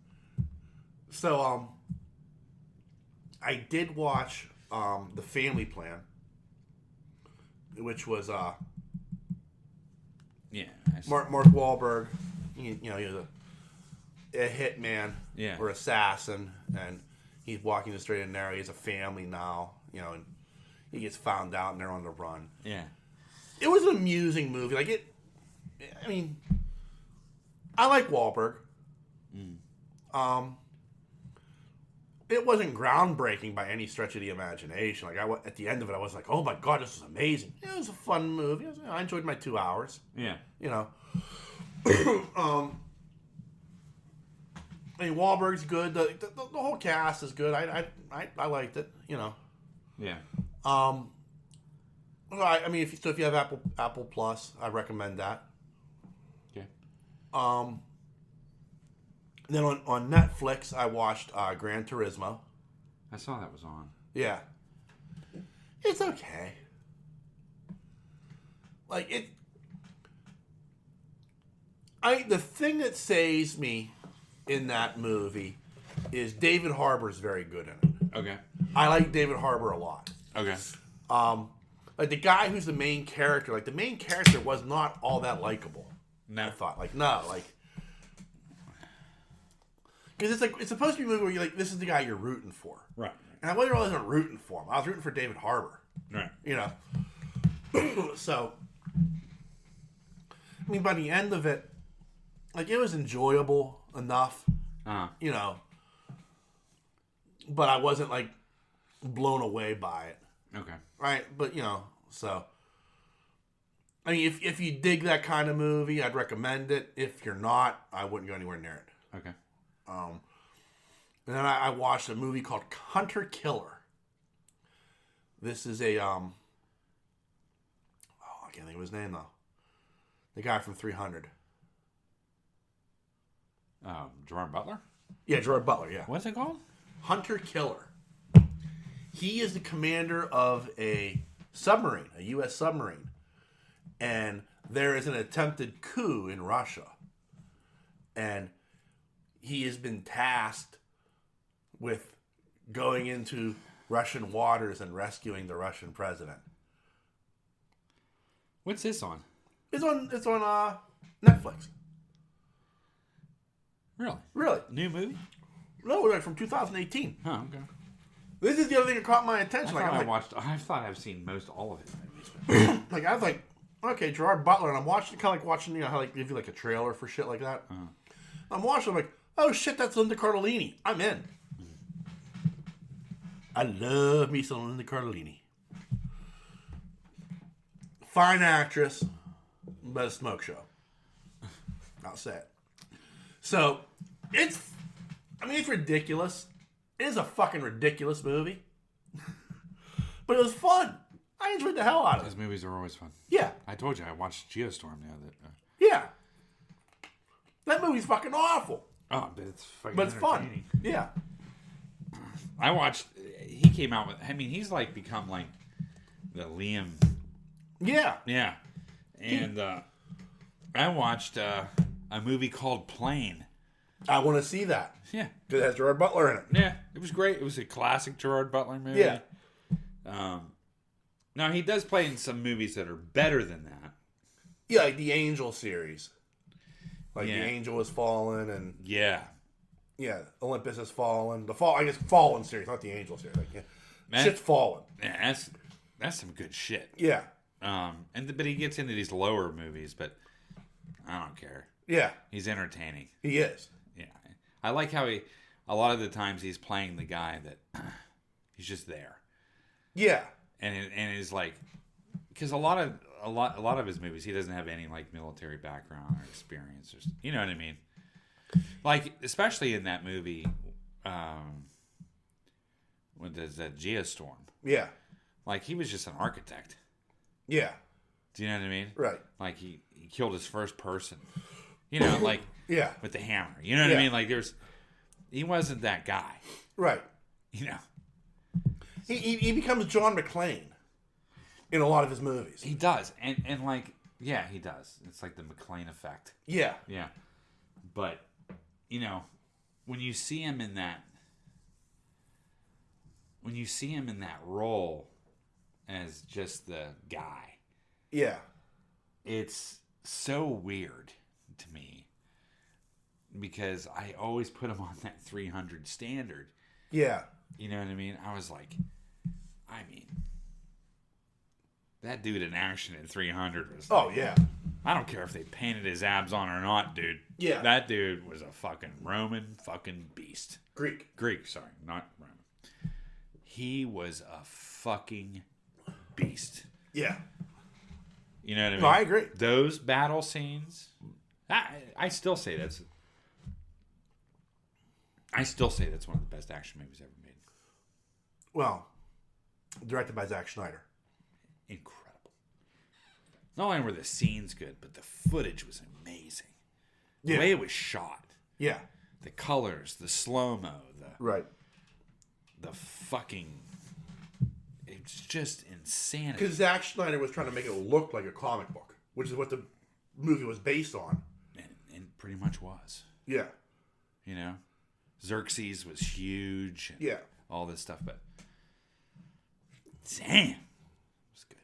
[SPEAKER 1] So, I did watch The Family Plan, which was
[SPEAKER 2] Yeah.
[SPEAKER 1] Mark Wahlberg. He was a hitman
[SPEAKER 2] Yeah.
[SPEAKER 1] or assassin, and he's walking the straight and narrow. He has a family now, and he gets found out, and they're on the run.
[SPEAKER 2] Yeah.
[SPEAKER 1] It was an amusing movie. I mean, I like Wahlberg. It wasn't groundbreaking by any stretch of the imagination. Like, at the end of it, I was like, "Oh my god, this is amazing!" It was a fun movie. I enjoyed my 2 hours.
[SPEAKER 2] Yeah.
[SPEAKER 1] I mean, Wahlberg's good. The whole cast is good. I liked it.
[SPEAKER 2] Yeah.
[SPEAKER 1] I mean, if you have Apple Plus, I recommend that.
[SPEAKER 2] Okay.
[SPEAKER 1] Then on Netflix, I watched Gran Turismo.
[SPEAKER 2] I saw that was on.
[SPEAKER 1] Yeah. It's okay. The thing that saves me in that movie is David Harbour's very good in it.
[SPEAKER 2] Okay.
[SPEAKER 1] I like David Harbour a lot.
[SPEAKER 2] Okay.
[SPEAKER 1] Like the guy who's the main character, the main character was not all that likable.
[SPEAKER 2] No.
[SPEAKER 1] I thought, because it's supposed to be a movie where you're like, this is the guy you're rooting for.
[SPEAKER 2] Right.
[SPEAKER 1] And I wasn't rooting for him. I was rooting for David Harbour.
[SPEAKER 2] Right.
[SPEAKER 1] So, I mean, by the end of it, it was enjoyable enough, but I wasn't, blown away by it.
[SPEAKER 2] Okay.
[SPEAKER 1] Right? But, so, I mean, if you dig that kind of movie, I'd recommend it. If you're not, I wouldn't go anywhere near it.
[SPEAKER 2] Okay.
[SPEAKER 1] And then I watched a movie called Hunter Killer. This is a I can't think of his name though. The guy from 300.
[SPEAKER 2] Gerard Butler?
[SPEAKER 1] Yeah, Gerard Butler. Yeah.
[SPEAKER 2] What's it called?
[SPEAKER 1] Hunter Killer. He is the commander of a submarine, a U.S. submarine. And there is an attempted coup in Russia. And he has been tasked with going into Russian waters and rescuing the Russian president.
[SPEAKER 2] What's this on?
[SPEAKER 1] It's on Netflix.
[SPEAKER 2] Really?
[SPEAKER 1] Really?
[SPEAKER 2] New movie?
[SPEAKER 1] No, like from 2018.
[SPEAKER 2] Oh, okay.
[SPEAKER 1] This is the other thing that caught my attention.
[SPEAKER 2] I thought I've seen most all of his movies. But...
[SPEAKER 1] like I was like, okay, Gerard Butler, and I'm watching, kind of like watching, how like give you like a trailer for shit like that. Uh-huh. I'm watching, I'm like, oh shit, that's Linda Cardellini. I'm in. I love me some Linda Cardellini. Fine actress, but a smoke show. I'll say it. So, it's ridiculous. It is a fucking ridiculous movie. But it was fun. I enjoyed the hell out of it.
[SPEAKER 2] Those movies are always fun.
[SPEAKER 1] Yeah.
[SPEAKER 2] I told you, I watched Geostorm the other day.
[SPEAKER 1] Yeah. That movie's fucking awful.
[SPEAKER 2] Oh, but it's fucking
[SPEAKER 1] But it's fun. Yeah.
[SPEAKER 2] I watched, he came out with, I mean, he's like become like the Liam.
[SPEAKER 1] Yeah.
[SPEAKER 2] Yeah. And I watched a movie called Plane.
[SPEAKER 1] I want to see that.
[SPEAKER 2] Yeah.
[SPEAKER 1] Because it has Gerard Butler in it.
[SPEAKER 2] Yeah. It was great. It was a classic Gerard Butler movie.
[SPEAKER 1] Yeah.
[SPEAKER 2] Now, he does play in some movies that are better than that.
[SPEAKER 1] Yeah, like the Angel series. Like The Angel Has Fallen and...
[SPEAKER 2] Yeah.
[SPEAKER 1] Yeah, Olympus Has Fallen. Fallen series, not the Angel series. Like, yeah. Shit's fallen.
[SPEAKER 2] Yeah, that's some good shit.
[SPEAKER 1] Yeah.
[SPEAKER 2] But he gets into these lower movies, but I don't care.
[SPEAKER 1] Yeah.
[SPEAKER 2] He's entertaining.
[SPEAKER 1] He is.
[SPEAKER 2] Yeah. I like how a lot of the times he's playing the guy that he's just there. Yeah. And is like, because a lot of his movies, he doesn't have any like military background or experience, or you know what I mean. Like especially in that movie, when there's that Geostorm. Yeah. Like he was just an architect. Yeah. Do you know what I mean? Right. Like he killed his first person. You know, like yeah, with the hammer. You know what I mean? Like he wasn't that guy. Right. You know. He becomes John McClane in a lot of his movies. He does. And like, yeah, he does. It's like the McClane effect. Yeah. Yeah. But, you know, when you see him in that role as just the guy. Yeah. It's so weird to me because I always put him on that 300 standard. Yeah. You know what I mean? I was like, that dude in action in 300 was... Oh, yeah. I don't care if they painted his abs on or not, dude. Yeah. That dude was a fucking Roman fucking beast. Greek, sorry. Not Roman. He was a fucking beast. Yeah. You know what I mean? No, I agree. Those battle scenes... I still say that's one of the best action movies ever made. Well, directed by Zack Snyder. Incredible. Not only were the scenes good, but the footage was amazing. The way it was shot. Yeah. The colors, the slow-mo, the fucking... It's just insanity. Because Zack Snyder was trying to make it look like a comic book, which is what the movie was based on. And pretty much was. Yeah. You know? Xerxes was huge. Yeah. All this stuff, but... Damn. It was good.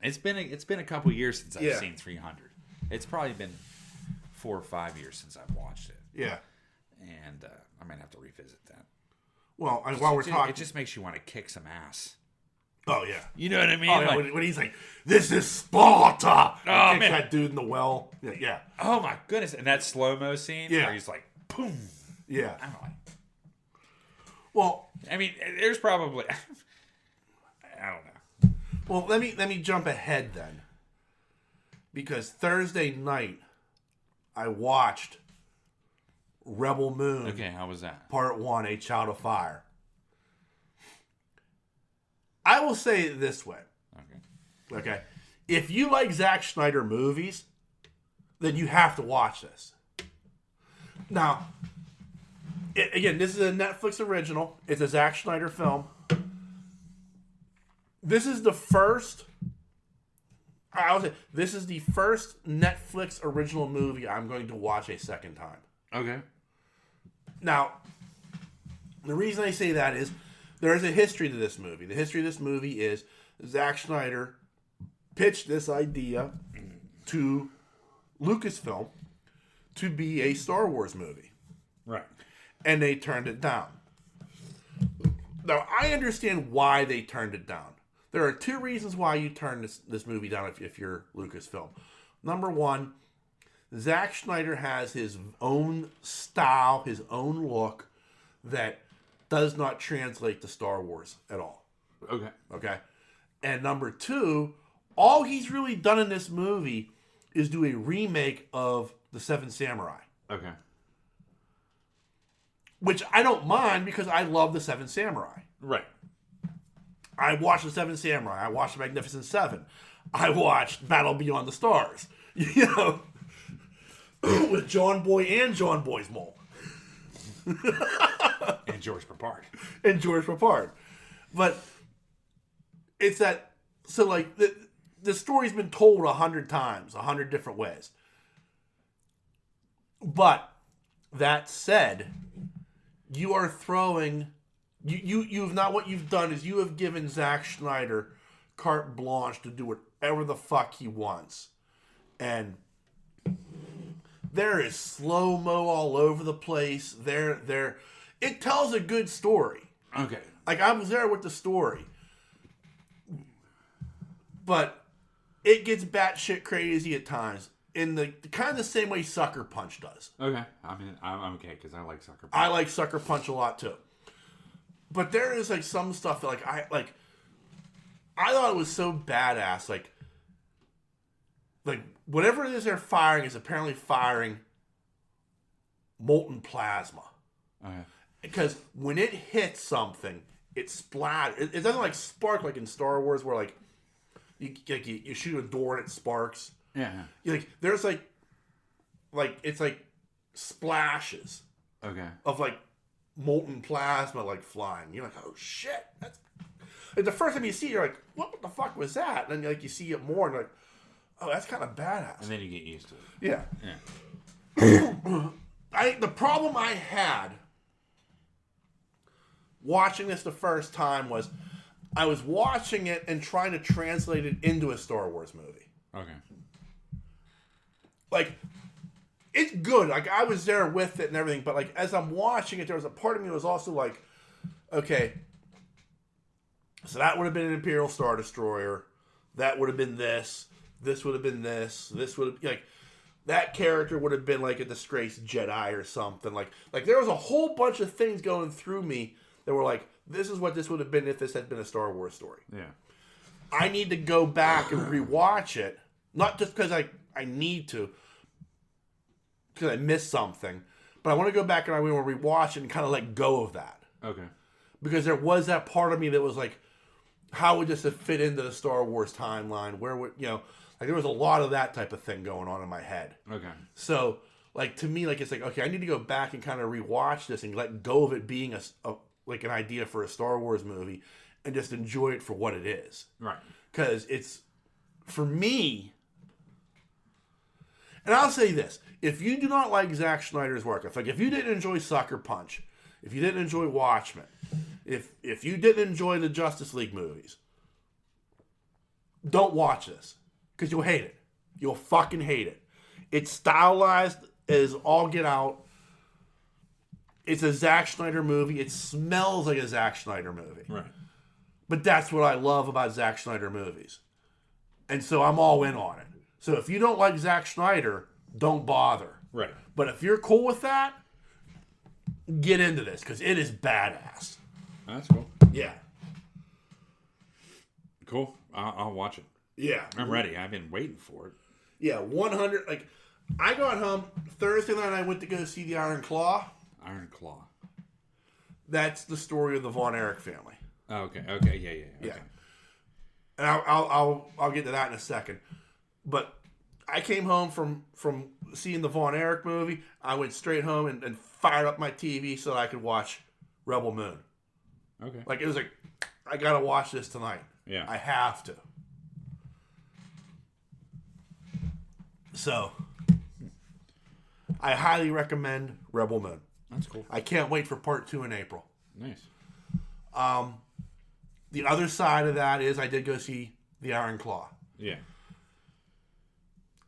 [SPEAKER 2] It's been a couple years since I've seen 300. It's probably been 4 or 5 years since I've watched it. Yeah. And I might have to revisit that. Well, and while we're talking... It just makes you want to kick some ass. Oh, yeah. You know what I mean? Oh, yeah, like, when he's like, this is Sparta! Oh, kicks that dude in the well. Yeah. Oh, my goodness. And that slow-mo scene where he's like, boom. Yeah. I'm like... Well... I mean, there's probably... I don't know. Well, let me jump ahead then.
[SPEAKER 1] because Thursday night I watched Rebel Moon.
[SPEAKER 2] Okay, how was that?
[SPEAKER 1] Part 1, A Child of Fire. I will say it this way. Okay. If you like Zack Snyder movies, then you have to watch this. Now, again, this is a Netflix original. It's a Zack Snyder film. This is the first Netflix original movie I'm going to watch a second time.
[SPEAKER 2] Okay.
[SPEAKER 1] Now, the reason I say that is there is a history to this movie. The history of this movie is Zack Snyder pitched this idea to Lucasfilm to be a Star Wars movie.
[SPEAKER 2] Right.
[SPEAKER 1] And they turned it down. Now, I understand why they turned it down. There are 2 reasons why you turn this movie down if you're Lucasfilm. Number 1, Zack Snyder has his own style, his own look that does not translate to Star Wars at all. Okay. And number 2, all he's really done in this movie is do a remake of The Seven Samurai.
[SPEAKER 2] Okay.
[SPEAKER 1] Which I don't mind because I love The Seven Samurai.
[SPEAKER 2] Right.
[SPEAKER 1] I watched The Seven Samurai. I watched The Magnificent Seven. I watched Battle Beyond the Stars. You know, with John Boy and John Boy's mole.
[SPEAKER 2] And George
[SPEAKER 1] Papard. But it's that, so like, the story's been told 100 times, 100 different ways. But, that said, you are throwing, you've not, what you've done is you have given Zack Snyder carte blanche to do whatever the fuck he wants. And there is slow-mo all over the place. It tells a good story.
[SPEAKER 2] Okay.
[SPEAKER 1] Like, I was there with the story. But it gets batshit crazy at times. In the kind of the same way Sucker Punch does.
[SPEAKER 2] Okay. I mean, I'm okay because I like Sucker Punch.
[SPEAKER 1] I like Sucker Punch a lot too. But there is like some stuff that I thought it was so badass. Like whatever it is they're firing is apparently firing molten plasma.
[SPEAKER 2] Okay.
[SPEAKER 1] Because when it hits something, it splatters. It doesn't like spark like in Star Wars where like you shoot a door and it sparks.
[SPEAKER 2] Yeah.
[SPEAKER 1] There's like it's like splashes.
[SPEAKER 2] Okay.
[SPEAKER 1] Of like molten plasma like flying. You're like, oh shit. That's like the first time you see it, you're like, what the fuck was that? And then like you see it more and you're like, oh, that's kind of badass.
[SPEAKER 2] And then you get used to it.
[SPEAKER 1] Yeah.
[SPEAKER 2] Yeah.
[SPEAKER 1] The problem I had watching this the first time was I was watching it and trying to translate it into a Star Wars movie.
[SPEAKER 2] Okay.
[SPEAKER 1] Like, it's good. Like, I was there with it and everything, but like as I'm watching it, there was a part of me that was also like, okay, so that would have been an Imperial Star Destroyer. That would have been this. This would have been this. This would have like that character would have been like a disgraced Jedi or something. Like there was a whole bunch of things going through me that were like, this is what this would have been if this had been a Star Wars story.
[SPEAKER 2] Yeah.
[SPEAKER 1] I need to go back and rewatch it, not just because I need to, because I missed something, but I want to go back and I want to rewatch it and kind of let go of that.
[SPEAKER 2] Okay.
[SPEAKER 1] Because there was that part of me that was like, how would this have fit into the Star Wars timeline? Where would, like there was a lot of that type of thing going on in my head.
[SPEAKER 2] Okay.
[SPEAKER 1] So, like, to me, like, it's like, okay, I need to go back and kind of rewatch this and let go of it being like an idea for a Star Wars movie and just enjoy it for what it is.
[SPEAKER 2] Right.
[SPEAKER 1] Because it's, for me, and I'll say this, if you do not like Zack Snyder's work, if you didn't enjoy Sucker Punch, if you didn't enjoy Watchmen, if you didn't enjoy the Justice League movies, don't watch this. Because you'll hate it. You'll fucking hate it. It's stylized as all get out. It's a Zack Snyder movie. It smells like a Zack Snyder movie.
[SPEAKER 2] Right.
[SPEAKER 1] But that's what I love about Zack Snyder movies. And so I'm all in on it. So if you don't like Zack Snyder, don't bother.
[SPEAKER 2] Right.
[SPEAKER 1] But if you're cool with that, get into this because it is badass.
[SPEAKER 2] That's cool.
[SPEAKER 1] Yeah.
[SPEAKER 2] Cool. I'll watch it.
[SPEAKER 1] Yeah.
[SPEAKER 2] I'm ready. I've been waiting for it.
[SPEAKER 1] Yeah, 100. Like, I got home Thursday night. I went to go see the Iron Claw.
[SPEAKER 2] Iron Claw.
[SPEAKER 1] That's the story of the Von Erich family.
[SPEAKER 2] Oh, okay. Okay. Yeah. Okay.
[SPEAKER 1] Yeah. And I'll get to that in a second. But I came home from seeing the Von Erich movie. I went straight home and fired up my TV so that I could watch Rebel Moon.
[SPEAKER 2] Okay.
[SPEAKER 1] Like, it was like, I gotta watch this tonight.
[SPEAKER 2] Yeah.
[SPEAKER 1] I have to. So, I highly recommend Rebel Moon.
[SPEAKER 2] That's cool.
[SPEAKER 1] I can't wait for part 2 in April.
[SPEAKER 2] Nice.
[SPEAKER 1] The other side of that is I did go see the Iron Claw.
[SPEAKER 2] Yeah.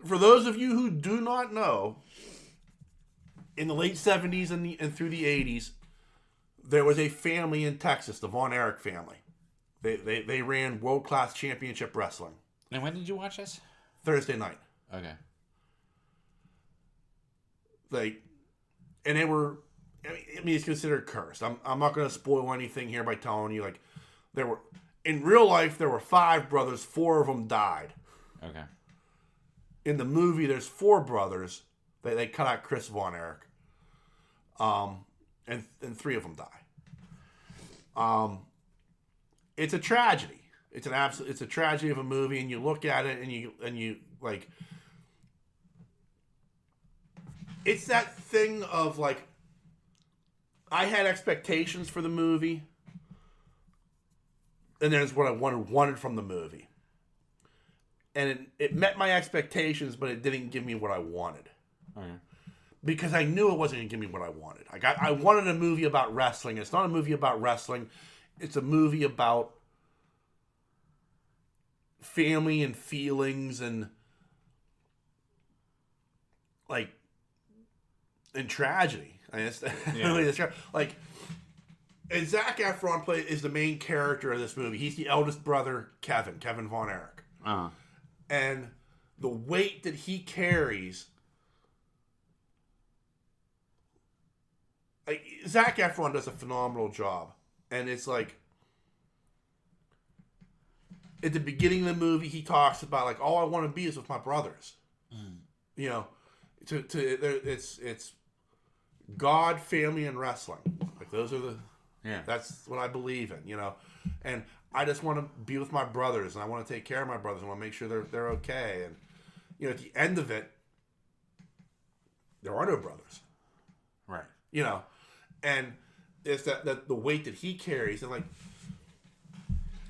[SPEAKER 1] For those of you who do not know, in the late 70s and through the 80s, there was a family in Texas, the Von Erich family. They ran world-class championship wrestling.
[SPEAKER 2] And when did you watch this?
[SPEAKER 1] Thursday night.
[SPEAKER 2] Okay.
[SPEAKER 1] And they were, I mean, it's considered cursed. I'm not going to spoil anything here by telling you, like, in real life, there were 5 brothers, 4 of them died. Okay. In the movie, there's 4 brothers. They cut out Chris Von Erich. And 3 of them die. It's a tragedy. It's a tragedy of a movie, and you look at it and you like, it's that thing of like, I had expectations for the movie, and there's what I wanted from the movie. And it met my expectations, but it didn't give me what I wanted. Okay. Because I knew it wasn't going to give me what I wanted. I wanted a movie about wrestling. It's not a movie about wrestling. It's a movie about family and feelings and like, and tragedy. I mean, like, and Zac Efron is the main character of this movie. He's the eldest brother, Kevin Von Erich. Uh-huh. And the weight that he carries, like, Zac Efron does a phenomenal job. And it's like, at the beginning of the movie, he talks about, like, all I want to be is with my brothers. Mm. You know, it's God, family, and wrestling. Like, those are that's what I believe in, you know. And I just want to be with my brothers, and I want to take care of my brothers. I want to make sure they're okay. And, you know, at the end of it, there are no brothers. Right. You know, and it's that the weight that he carries. And, like,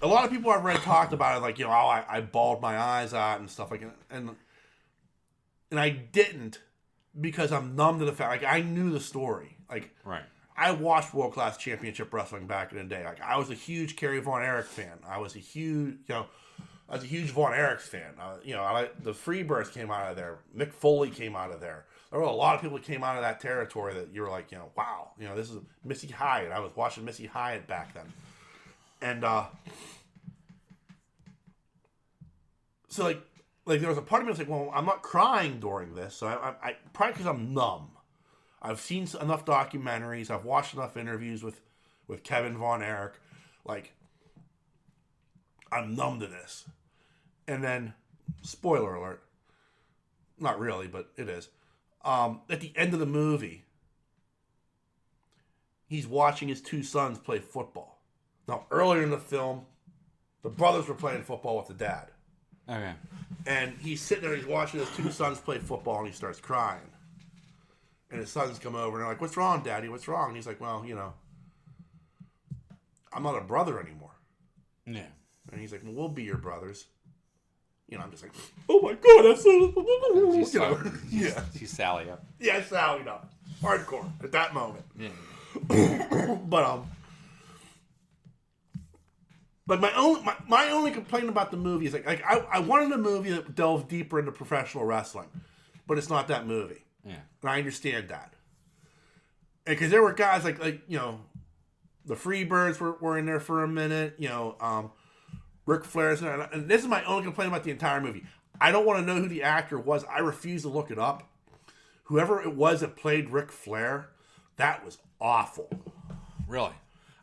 [SPEAKER 1] a lot of people I've read talked about it, like, you know, I bawled my eyes out and stuff like that. And I didn't, because I'm numb to the fact, like, I knew the story. Like, right. I watched World Class Championship Wrestling back in the day. Like, I was a huge Kerry Von Erich fan. I was a huge Von Erich fan. The Freebirds came out of there. Mick Foley came out of there. There were a lot of people that came out of that territory that you were like, you know, wow, you know, this is Missy Hyatt. I was watching Missy Hyatt back then. And, so, like there was a part of me that was like, well, I'm not crying during this. So I probably because I'm numb. I've seen enough documentaries. I've watched enough interviews with Kevin Von Erich. Like, I'm numb to this. And then, spoiler alert. Not really, but it is. At the end of the movie, he's watching his 2 sons play football. Now, earlier in the film, the brothers were playing football with the dad. Okay. And he's sitting there, he's watching his 2 sons play football, and he starts crying. And his sons come over, and they're like, "What's wrong, Daddy? What's wrong?" And he's like, "Well, you know, I'm not a brother anymore." Yeah. And he's like, "Well, we'll be your brothers." You know, I'm just like, "Oh my God, that's so..." Yeah.
[SPEAKER 2] She's Sally up.
[SPEAKER 1] Yeah, Sally up. Hardcore at that moment. Yeah. But my only complaint about the movie is like I wanted a movie that delved deeper into professional wrestling, but it's not that movie. Yeah, and I understand that. And because there were guys like you know, the Freebirds were in there for a minute. You know, Ric Flair's in there, and this is my only complaint about the entire movie. I don't want to know who the actor was. I refuse to look it up. Whoever it was that played Ric Flair, that was awful.
[SPEAKER 2] Really,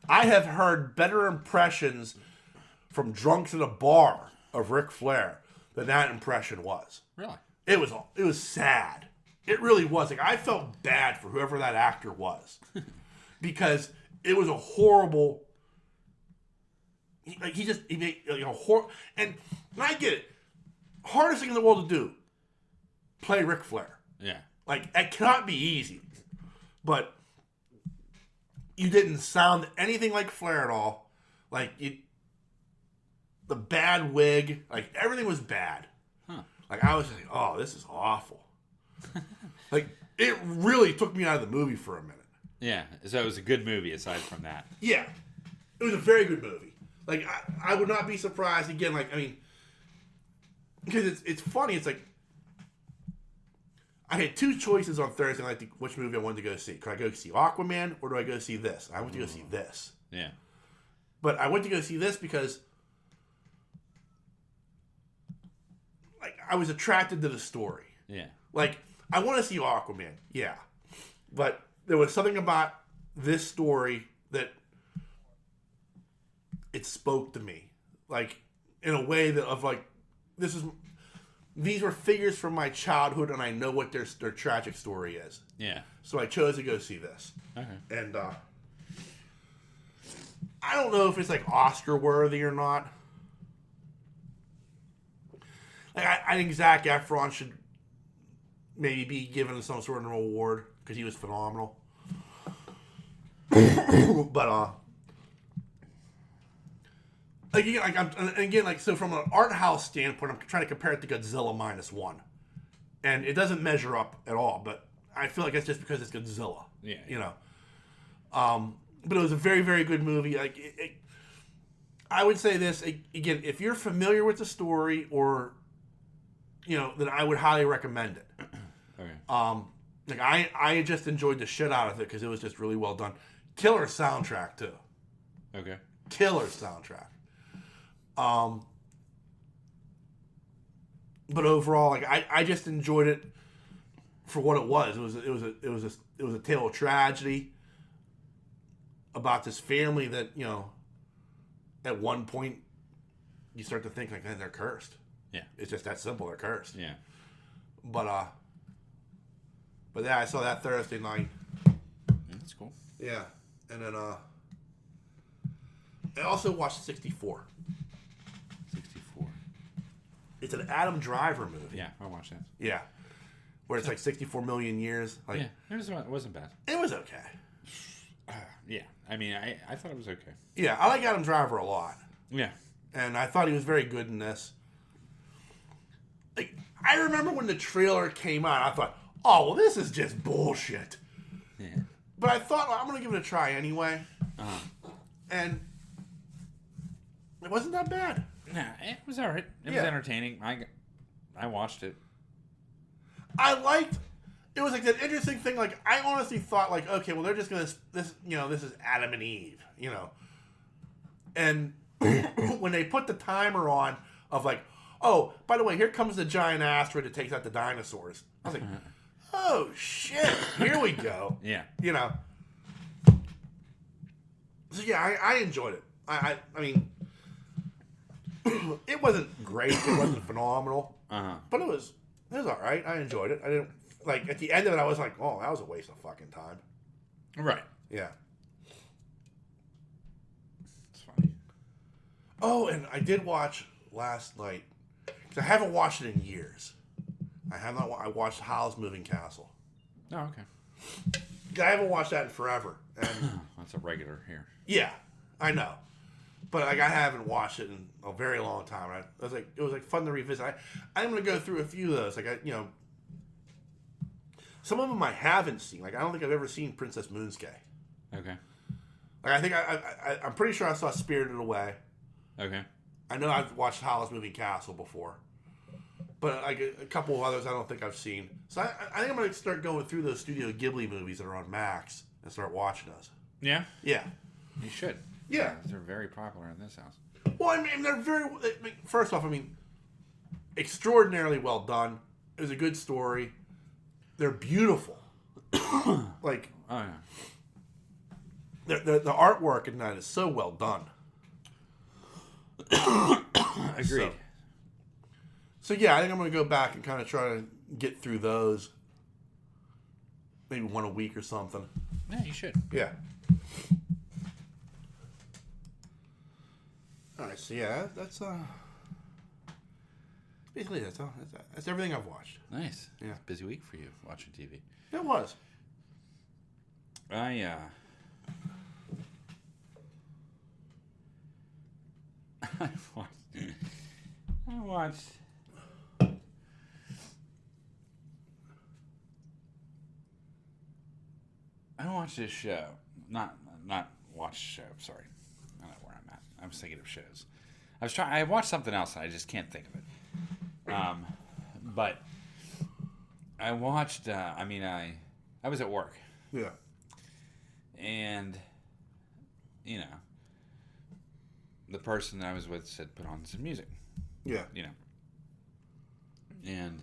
[SPEAKER 1] I have heard better impressions from drunks at a bar of Ric Flair than that impression was.
[SPEAKER 2] Really?
[SPEAKER 1] It was sad. It really was. Like, I felt bad for whoever that actor was. Because it was a horrible... Like, he made, and I get it. Hardest thing in the world to do. Play Ric Flair.
[SPEAKER 2] Yeah.
[SPEAKER 1] Like, it cannot be easy. But you didn't sound anything like Flair at all. Like, the bad wig. Like, everything was bad.
[SPEAKER 2] Huh.
[SPEAKER 1] Like, I was like, oh, this is awful. Like, it really took me out of the movie for a minute.
[SPEAKER 2] Yeah. So it was a good movie aside from that.
[SPEAKER 1] Yeah. It was a very good movie. Like, I would not be surprised, again, like, I mean, because it's funny, it's like, I had two choices on Thursday night, which movie I wanted to go see. Could I go see Aquaman, or do I go see this? I went to go see this.
[SPEAKER 2] Yeah.
[SPEAKER 1] But I went to go see this because, like, I was attracted to the story.
[SPEAKER 2] Yeah.
[SPEAKER 1] Like, I want to see Aquaman, yeah. But there was something about this story that it spoke to me. Like, in a way that of, like, these were figures from my childhood, and I know what their tragic story is.
[SPEAKER 2] Yeah.
[SPEAKER 1] So I chose to go see this.
[SPEAKER 2] Okay.
[SPEAKER 1] And I don't know if it's, like, Oscar worthy or not. Like, I think Zac Efron should maybe be given some sort of award because he was phenomenal. But so from an art house standpoint, I'm trying to compare it to Godzilla -1, and it doesn't measure up at all. But I feel like it's just because it's Godzilla.
[SPEAKER 2] Yeah.
[SPEAKER 1] You know. But it was a very, very good movie. Like, I would say this again: if you're familiar with the story, or then I would highly recommend it.
[SPEAKER 2] Okay.
[SPEAKER 1] Like, I just enjoyed the shit out of it because it was just really well done. Killer soundtrack too.
[SPEAKER 2] Okay.
[SPEAKER 1] Killer soundtrack. But overall, like, I just enjoyed it for what it was. It was a tale of tragedy about this family that, at one point you start to think, like, man, they're cursed.
[SPEAKER 2] Yeah.
[SPEAKER 1] It's just that simple. They're cursed.
[SPEAKER 2] Yeah.
[SPEAKER 1] But yeah, I saw that Thursday night.
[SPEAKER 2] That's cool.
[SPEAKER 1] Yeah. And then I also watched 64.
[SPEAKER 2] 64.
[SPEAKER 1] It's an Adam Driver movie.
[SPEAKER 2] Yeah, I watched that.
[SPEAKER 1] Yeah. Where it's like 64 million years. Like,
[SPEAKER 2] Yeah, it wasn't bad.
[SPEAKER 1] it was okay.
[SPEAKER 2] Yeah, I mean, I thought it was okay.
[SPEAKER 1] Yeah, I like Adam Driver a lot.
[SPEAKER 2] Yeah.
[SPEAKER 1] And I thought he was very good in this. Like, I remember when the trailer came out, I thought, oh, well, this is just bullshit.
[SPEAKER 2] Yeah.
[SPEAKER 1] But I thought, well, I'm going to give it a try anyway.
[SPEAKER 2] Uh-huh.
[SPEAKER 1] And it wasn't that bad.
[SPEAKER 2] Nah, it was all right. It was entertaining. I watched it.
[SPEAKER 1] It was like that interesting thing. Like, I honestly thought, like, okay, well, they're just going to, this is Adam and Eve, And when they put the timer on of, like, oh, by the way, here comes the giant asteroid that takes out the dinosaurs. I was like, oh, shit, here we go.
[SPEAKER 2] Yeah.
[SPEAKER 1] So, yeah, I enjoyed it. I mean, it wasn't great. It wasn't phenomenal.
[SPEAKER 2] Uh-huh.
[SPEAKER 1] But it was all right. I enjoyed it. I didn't, like, at the end of it, I was like, oh, that was a waste of fucking time.
[SPEAKER 2] Right.
[SPEAKER 1] Yeah.
[SPEAKER 2] It's funny.
[SPEAKER 1] Oh, and I did watch last night, because I haven't watched it in years. I watched Howl's Moving Castle.
[SPEAKER 2] Oh, okay.
[SPEAKER 1] I haven't watched that in forever. And
[SPEAKER 2] That's a regular here.
[SPEAKER 1] yeah, I know. But, like, I haven't watched it in a very long time. It was fun to revisit. I'm going to go through a few of those. Like, some of them I haven't seen. Like, I don't think I've ever seen Princess Moonskay.
[SPEAKER 2] Okay.
[SPEAKER 1] Like, I think I'm pretty sure I saw Spirited Away.
[SPEAKER 2] Okay.
[SPEAKER 1] I know I've watched Howl's Moving Castle before. But, like, a couple of others I don't think I've seen. So I think I'm going to start going through those Studio Ghibli movies that are on Max and start watching those.
[SPEAKER 2] Yeah?
[SPEAKER 1] Yeah.
[SPEAKER 2] You should.
[SPEAKER 1] Yeah.
[SPEAKER 2] They're very popular in this house.
[SPEAKER 1] Well, I mean, they're very... First off, I mean, extraordinarily well done. It was a good story. They're beautiful. Like...
[SPEAKER 2] Oh, yeah.
[SPEAKER 1] The artwork in that is so well done.
[SPEAKER 2] Agreed.
[SPEAKER 1] So yeah, I think I'm going to go back and kind of try to get through those. Maybe one a week or something.
[SPEAKER 2] Yeah, you should.
[SPEAKER 1] Yeah. All right, so yeah, that's basically that's all. That's everything I've watched.
[SPEAKER 2] Nice.
[SPEAKER 1] Yeah.
[SPEAKER 2] Busy week for you watching TV.
[SPEAKER 1] It was.
[SPEAKER 2] I watched. I watched this show. Not watched the show. Sorry, I don't know where I'm at. I was thinking of shows. I watched something else and I just can't think of it. But I watched. I was at work.
[SPEAKER 1] Yeah.
[SPEAKER 2] And you know, the person I was with said put on some music.
[SPEAKER 1] Yeah.
[SPEAKER 2] You know. And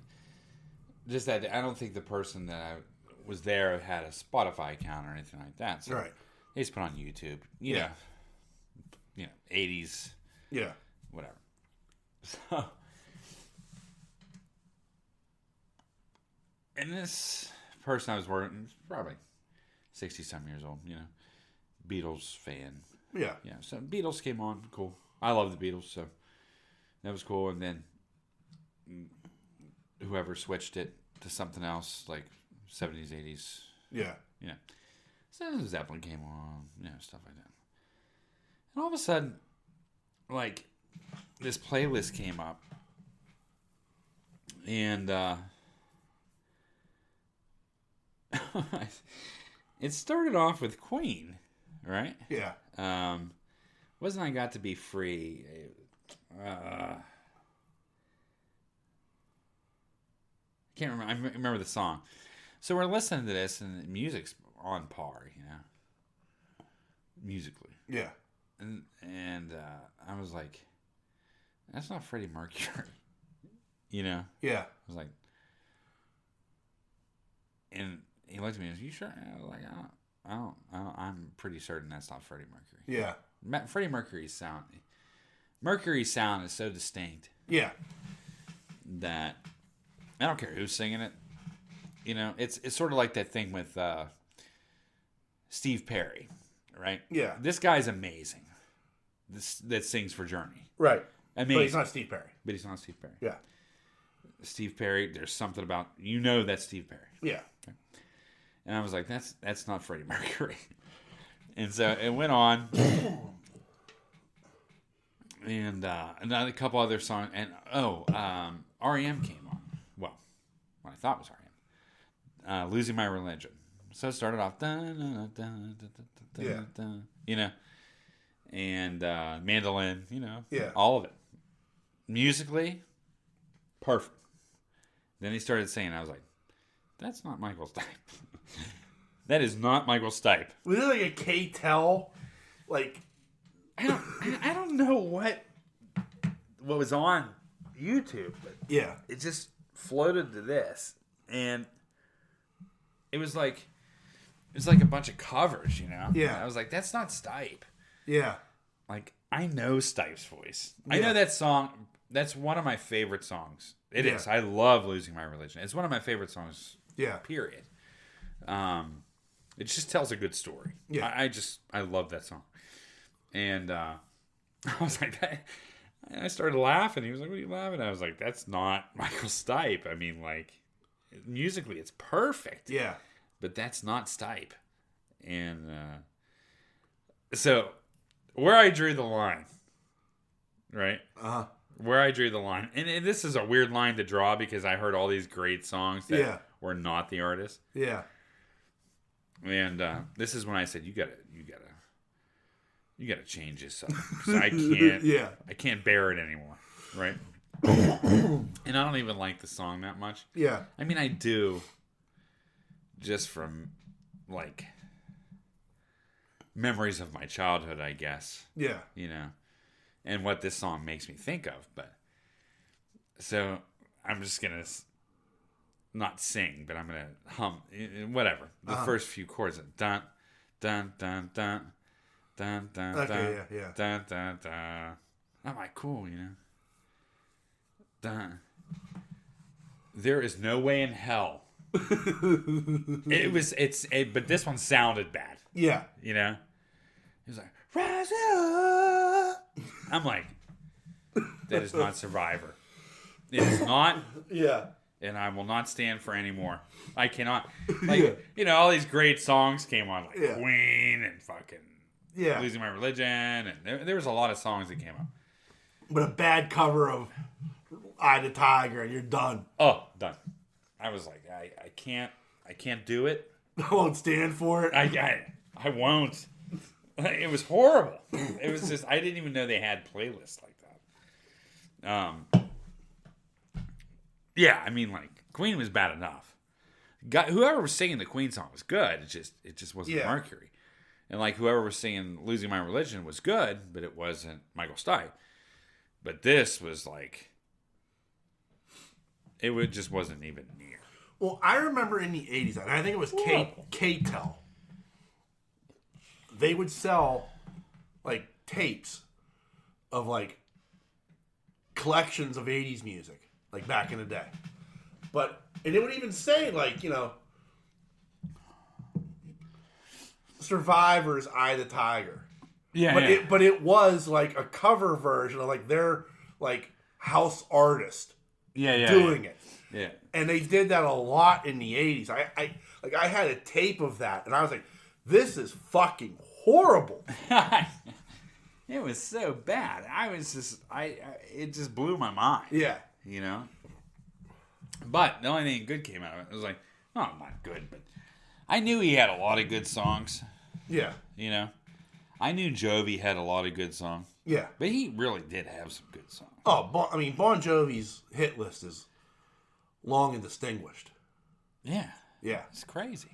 [SPEAKER 2] just that I don't think the person that I was there had a Spotify account or anything like that. So
[SPEAKER 1] right.
[SPEAKER 2] they just put on YouTube. You know, 80s.
[SPEAKER 1] Yeah.
[SPEAKER 2] Whatever. So, and this person I was working was probably 60-some years old, you know, Beatles fan.
[SPEAKER 1] Yeah.
[SPEAKER 2] Yeah, so Beatles came on, cool. I love the Beatles, so that was cool. And then whoever switched it to something else, like 70s, 80s.
[SPEAKER 1] Yeah.
[SPEAKER 2] Yeah. So Zeppelin came on, you know, stuff like that. And all of a sudden, like, this playlist came up. And it started off with Queen, right?
[SPEAKER 1] Yeah.
[SPEAKER 2] Wasn't I Got to Be Free? Can't remember. I remember the song. So we're listening to this, and the music's on par, you know, musically.
[SPEAKER 1] Yeah.
[SPEAKER 2] And I was like, that's not Freddie Mercury, you know.
[SPEAKER 1] Yeah.
[SPEAKER 2] I was like, and he looked at me and was, you sure? And I was like, I don't, I'm pretty certain that's not Freddie Mercury.
[SPEAKER 1] Yeah.
[SPEAKER 2] Freddie Mercury's sound is so distinct.
[SPEAKER 1] Yeah.
[SPEAKER 2] That I don't care who's singing it. You know, it's sort of like that thing with Steve Perry, right?
[SPEAKER 1] Yeah.
[SPEAKER 2] This guy's amazing. That sings for Journey.
[SPEAKER 1] Right.
[SPEAKER 2] Amazing.
[SPEAKER 1] But he's not Steve Perry.
[SPEAKER 2] But he's not Steve Perry.
[SPEAKER 1] Yeah.
[SPEAKER 2] Steve Perry, there's something about, that's Steve Perry.
[SPEAKER 1] Yeah.
[SPEAKER 2] Okay. And I was like, that's not Freddie Mercury. And so it went on. And a couple other songs. And, REM came on. Well, what I thought was REM. Losing My Religion. So it started off. You know. And mandolin, you know.
[SPEAKER 1] Yeah.
[SPEAKER 2] All of it. Musically, perfect. Then he started singing. I was like, that's not Michael Stipe. That is not Michael Stipe.
[SPEAKER 1] Was it like a K-Tel? Like,
[SPEAKER 2] I don't know what was on YouTube, but
[SPEAKER 1] yeah,
[SPEAKER 2] it just floated to this, and it was like a bunch of covers, you know.
[SPEAKER 1] Yeah.
[SPEAKER 2] And I was like, that's not Stipe.
[SPEAKER 1] Yeah.
[SPEAKER 2] Like, I know Stipe's voice.
[SPEAKER 1] Yeah.
[SPEAKER 2] I know that song. That's one of my favorite songs. It is. I love Losing My Religion. It's one of my favorite songs.
[SPEAKER 1] Yeah.
[SPEAKER 2] Period. It just tells a good story.
[SPEAKER 1] Yeah.
[SPEAKER 2] I love that song. And I was like, I started laughing. He was like, what are you laughing at? I was like, that's not Michael Stipe. I mean, like, musically, it's perfect.
[SPEAKER 1] Yeah.
[SPEAKER 2] But that's not Stipe. And so, where I drew the line, right?
[SPEAKER 1] Uh-huh.
[SPEAKER 2] Where I drew the line. And this is a weird line to draw because I heard all these great songs that were not the artist.
[SPEAKER 1] Yeah.
[SPEAKER 2] And this is when I said, you gotta change this up. 'Cause I can't. I can't bear it anymore. Right? And I don't even like the song that much.
[SPEAKER 1] Yeah.
[SPEAKER 2] I mean, I do. Just from, like, memories of my childhood, I guess.
[SPEAKER 1] Yeah.
[SPEAKER 2] You know, and what this song makes me think of. But so I'm just gonna not sing, but I'm gonna hum, whatever. The first few chords, dun dun dun dun dun dun
[SPEAKER 1] Okay,
[SPEAKER 2] dun, dun dun dun. I'm like, cool, you know. Dun There is no way in hell. But this one sounded bad.
[SPEAKER 1] Yeah.
[SPEAKER 2] You know? He was like, rise up. I'm like, that is not Survivor. It is not.
[SPEAKER 1] Yeah.
[SPEAKER 2] And I will not stand for any more. I cannot. Like, you know, all these great songs came on, like Queen and fucking Losing My Religion. And there was a lot of songs that came up.
[SPEAKER 1] But a bad cover of Eye the Tiger and you're done.
[SPEAKER 2] Oh, done. I was like, I can't do it.
[SPEAKER 1] I won't stand for it.
[SPEAKER 2] I won't. It was horrible. It was just, I didn't even know they had playlists like that. Yeah, I mean, like, Queen was bad enough. Whoever was singing the Queen song was good. It just wasn't Mercury. And like whoever was singing Losing My Religion was good, but it wasn't Michael Stipe. But this was like, just wasn't even near.
[SPEAKER 1] Well, I remember in the 80s, and I think it was K-Tel. They would sell, like, tapes of, like, collections of 80s music, like, back in the day. And it would even say, like, you know, Survivor's Eye the Tiger.
[SPEAKER 2] Yeah,
[SPEAKER 1] but it was, like, a cover version of, like, their, like, house artist doing it.
[SPEAKER 2] Yeah.
[SPEAKER 1] And they did that a lot in the 80s. I had a tape of that, and I was like, this is fucking horrible.
[SPEAKER 2] It was so bad. It just blew my mind.
[SPEAKER 1] Yeah.
[SPEAKER 2] You know? But the only thing good came out of it was like, oh, not good, but I knew he had a lot of good songs.
[SPEAKER 1] Yeah.
[SPEAKER 2] You know? I knew Jovi had a lot of good songs.
[SPEAKER 1] Yeah.
[SPEAKER 2] But he really did have some good songs.
[SPEAKER 1] Oh, Bon Jovi's hit list is long and distinguished.
[SPEAKER 2] Yeah.
[SPEAKER 1] Yeah.
[SPEAKER 2] It's crazy.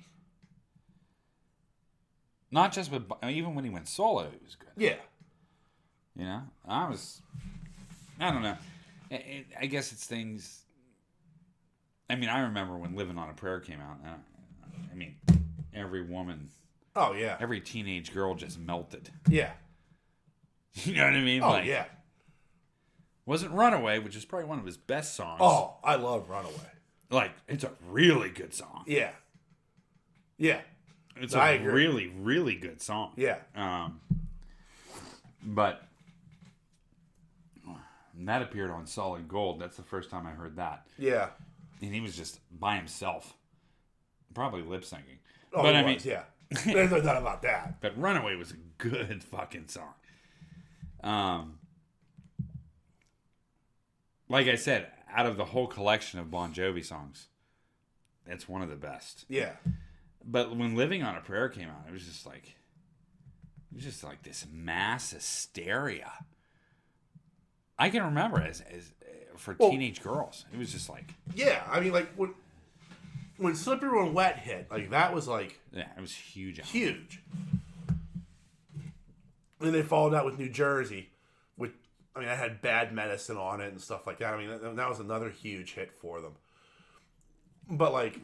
[SPEAKER 2] Not just with, even when he went solo, he was good.
[SPEAKER 1] Yeah.
[SPEAKER 2] You know? I don't know. I guess it's things. I mean, I remember when Living on a Prayer came out. I mean, every woman.
[SPEAKER 1] Oh, yeah.
[SPEAKER 2] Every teenage girl just melted.
[SPEAKER 1] Yeah.
[SPEAKER 2] You know what I mean?
[SPEAKER 1] Oh,
[SPEAKER 2] like,
[SPEAKER 1] yeah.
[SPEAKER 2] Wasn't Runaway, which is probably one of his best songs.
[SPEAKER 1] Oh, I love Runaway.
[SPEAKER 2] Like, it's a really good song.
[SPEAKER 1] Yeah. Yeah.
[SPEAKER 2] It's a really, really good song.
[SPEAKER 1] Yeah.
[SPEAKER 2] But that appeared on Solid Gold. That's the first time I heard that.
[SPEAKER 1] Yeah.
[SPEAKER 2] And he was just by himself. Probably lip syncing.
[SPEAKER 1] Oh,
[SPEAKER 2] but
[SPEAKER 1] he
[SPEAKER 2] I mean,
[SPEAKER 1] was, yeah. There's no doubt about that.
[SPEAKER 2] But Runaway was a good fucking song. Like I said, out of the whole collection of Bon Jovi songs, that's one of the best.
[SPEAKER 1] Yeah.
[SPEAKER 2] But when Living on a Prayer came out, it was just like this mass hysteria. I can remember as for teenage girls, it was just like,
[SPEAKER 1] yeah. I mean, like when Slippery When Wet hit, like that was like,
[SPEAKER 2] yeah, it was huge.
[SPEAKER 1] Huge. And they followed that with New Jersey, I had Bad Medicine on it and stuff like that. I mean, that was another huge hit for them. But like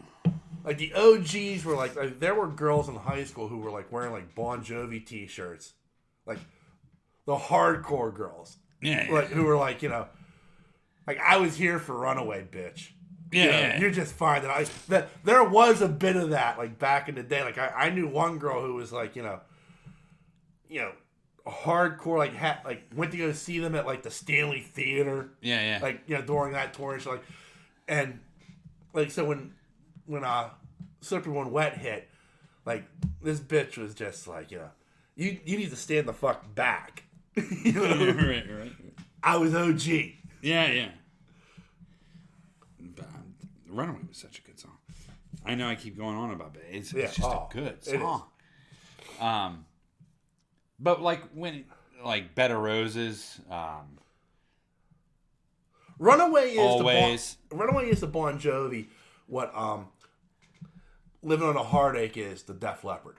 [SPEAKER 1] the OGs were like there were girls in high school who were like wearing like Bon Jovi t-shirts, like the hardcore girls, like who were like, you know, like I was here for Runaway, bitch. You're just fine. That there was a bit of that like back in the day. Like I knew one girl who was like, you know, hardcore, like went to go see them at like the Stanley Theater.
[SPEAKER 2] Yeah.
[SPEAKER 1] Like, you know, during that tour and shit, like, and like so when Slippery When Wet hit, like this bitch was just like, you know, you need to stand the fuck back. You know?
[SPEAKER 2] Right.
[SPEAKER 1] I was OG.
[SPEAKER 2] Yeah. But, Runaway was such a good song. I know I keep going on about it. It's just a good song. But like when, like Bed of Roses,
[SPEAKER 1] Runaway is
[SPEAKER 2] Always.
[SPEAKER 1] Runaway is the Bon Jovi. What Living on a Heartache is the Def Leppard.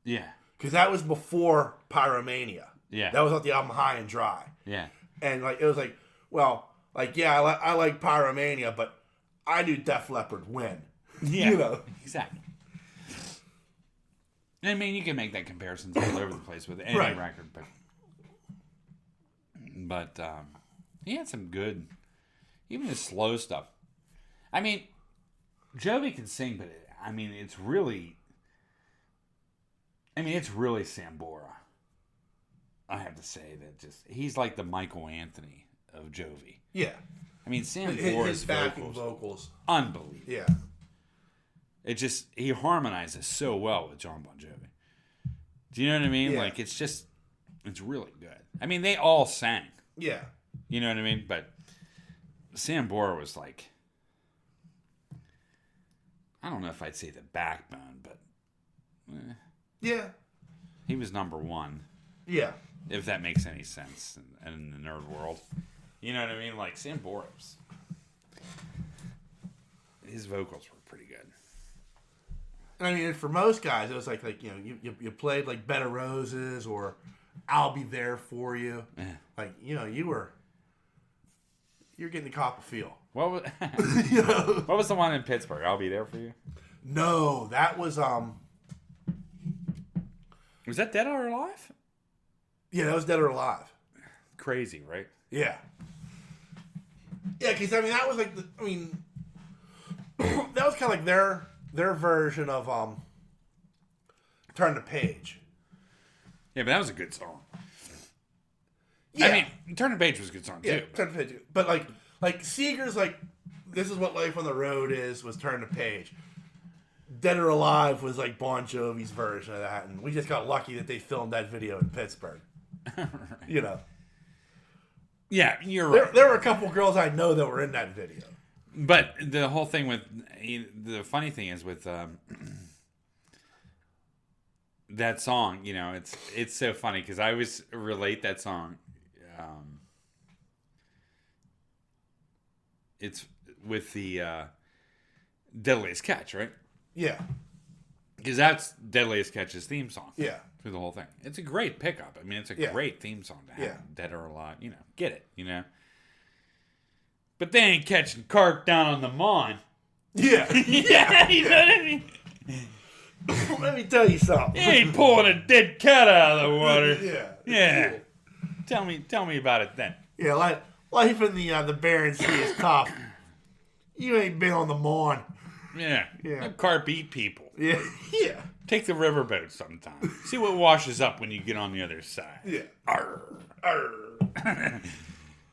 [SPEAKER 2] Yeah.
[SPEAKER 1] Because that was before Pyromania.
[SPEAKER 2] Yeah.
[SPEAKER 1] That was off the album High and Dry.
[SPEAKER 2] Yeah.
[SPEAKER 1] And like it was like, well, like yeah, I like Pyromania, but I knew Def Leppard win.
[SPEAKER 2] Yeah.
[SPEAKER 1] You know.
[SPEAKER 2] Exactly. I mean, you can make that comparison all over the place with any record, but he had some good, even his slow stuff. I mean, Jovi can sing, but I mean, it's really Sambora. I have to say that he's like the Michael Anthony of Jovi.
[SPEAKER 1] Yeah.
[SPEAKER 2] I mean, Sambora's
[SPEAKER 1] backing vocals.
[SPEAKER 2] Unbelievable.
[SPEAKER 1] Yeah.
[SPEAKER 2] He harmonizes so well with John Bon Jovi. Do you know what I mean?
[SPEAKER 1] Yeah.
[SPEAKER 2] Like, it's really good. I mean, they all sang.
[SPEAKER 1] Yeah.
[SPEAKER 2] You know what I mean? But Sambora was like, I don't know if I'd say the backbone, but
[SPEAKER 1] yeah,
[SPEAKER 2] he was number one.
[SPEAKER 1] Yeah.
[SPEAKER 2] If that makes any sense in the nerd world. You know what I mean? Like, Sambora's, his vocals were pretty good.
[SPEAKER 1] I mean, for most guys, it was like you played like Bed of Roses or I'll Be There For You.
[SPEAKER 2] Yeah.
[SPEAKER 1] Like, you're getting the cop a feel.
[SPEAKER 2] What was, what was the one in Pittsburgh? I'll Be There For You?
[SPEAKER 1] No, that was
[SPEAKER 2] Was that Dead or Alive?
[SPEAKER 1] Yeah, that was Dead or Alive.
[SPEAKER 2] Crazy, right?
[SPEAKER 1] Yeah. Yeah, because I mean that was like that was kind of like their version of Turn the Page.
[SPEAKER 2] Yeah, but that was a good song.
[SPEAKER 1] Yeah.
[SPEAKER 2] I mean, Turn the Page was a good song too.
[SPEAKER 1] Yeah, Turn the Page. But like Seeger's like This Is What Life on the Road was Turn the Page. Dead or Alive was like Bon Jovi's version of that, and we just got lucky that they filmed that video in Pittsburgh.
[SPEAKER 2] Right. Yeah, you're right.
[SPEAKER 1] There were a couple girls I know that were in that video.
[SPEAKER 2] But the whole thing the funny thing is with that song, it's so funny because I always relate that song. It's with the Deadliest Catch, right?
[SPEAKER 1] Yeah.
[SPEAKER 2] Because that's Deadliest Catch's theme song.
[SPEAKER 1] Yeah.
[SPEAKER 2] Through the whole thing. It's a great pickup. I mean, it's a great theme song to have.
[SPEAKER 1] Yeah.
[SPEAKER 2] Dead or Alive. Get it, But they ain't catching carp down on the Mon.
[SPEAKER 1] Yeah.
[SPEAKER 2] Yeah, you know what I mean?
[SPEAKER 1] Let me tell you something.
[SPEAKER 2] You ain't pulling a dead cat out of the water.
[SPEAKER 1] Yeah.
[SPEAKER 2] Yeah. Tell me about it then.
[SPEAKER 1] Yeah, life in the Barren Sea is tough. You ain't been on the Mon.
[SPEAKER 2] Yeah.
[SPEAKER 1] Yeah.
[SPEAKER 2] Let carp eat people.
[SPEAKER 1] Yeah. Yeah.
[SPEAKER 2] Take the riverboat sometime. See what washes up when you get on the other side.
[SPEAKER 1] Yeah.
[SPEAKER 2] Arr.
[SPEAKER 1] Arr.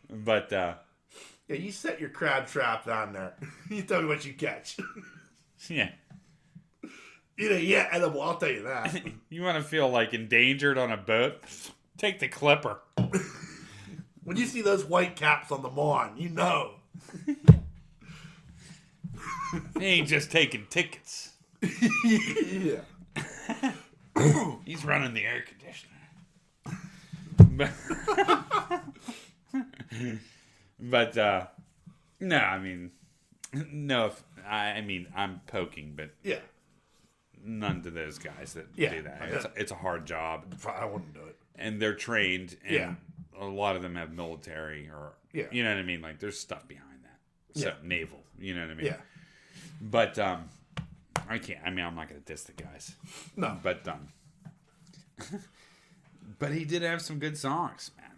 [SPEAKER 2] But,
[SPEAKER 1] yeah, you set your crab trap down there. You tell me what you catch.
[SPEAKER 2] yeah.
[SPEAKER 1] Yeah, edible, I'll tell you that.
[SPEAKER 2] You want to feel like endangered on a boat? Take the clipper.
[SPEAKER 1] When you see those white caps on the Mon, you know.
[SPEAKER 2] He ain't just taking tickets.
[SPEAKER 1] Yeah.
[SPEAKER 2] He's running the air conditioner. But no, I mean, no. I mean, I'm poking, but
[SPEAKER 1] Yeah.
[SPEAKER 2] none to those guys that
[SPEAKER 1] Yeah.
[SPEAKER 2] do that. It's a hard job,
[SPEAKER 1] I wouldn't do it.
[SPEAKER 2] and they're trained, and
[SPEAKER 1] Yeah.
[SPEAKER 2] a lot of them have military or you know what I mean. Like there's stuff behind that. So
[SPEAKER 1] Yeah.
[SPEAKER 2] naval, you know what I mean.
[SPEAKER 1] Yeah.
[SPEAKER 2] But I can't. I mean, I'm not going to diss the guys.
[SPEAKER 1] No.
[SPEAKER 2] But but he did have some good songs, man.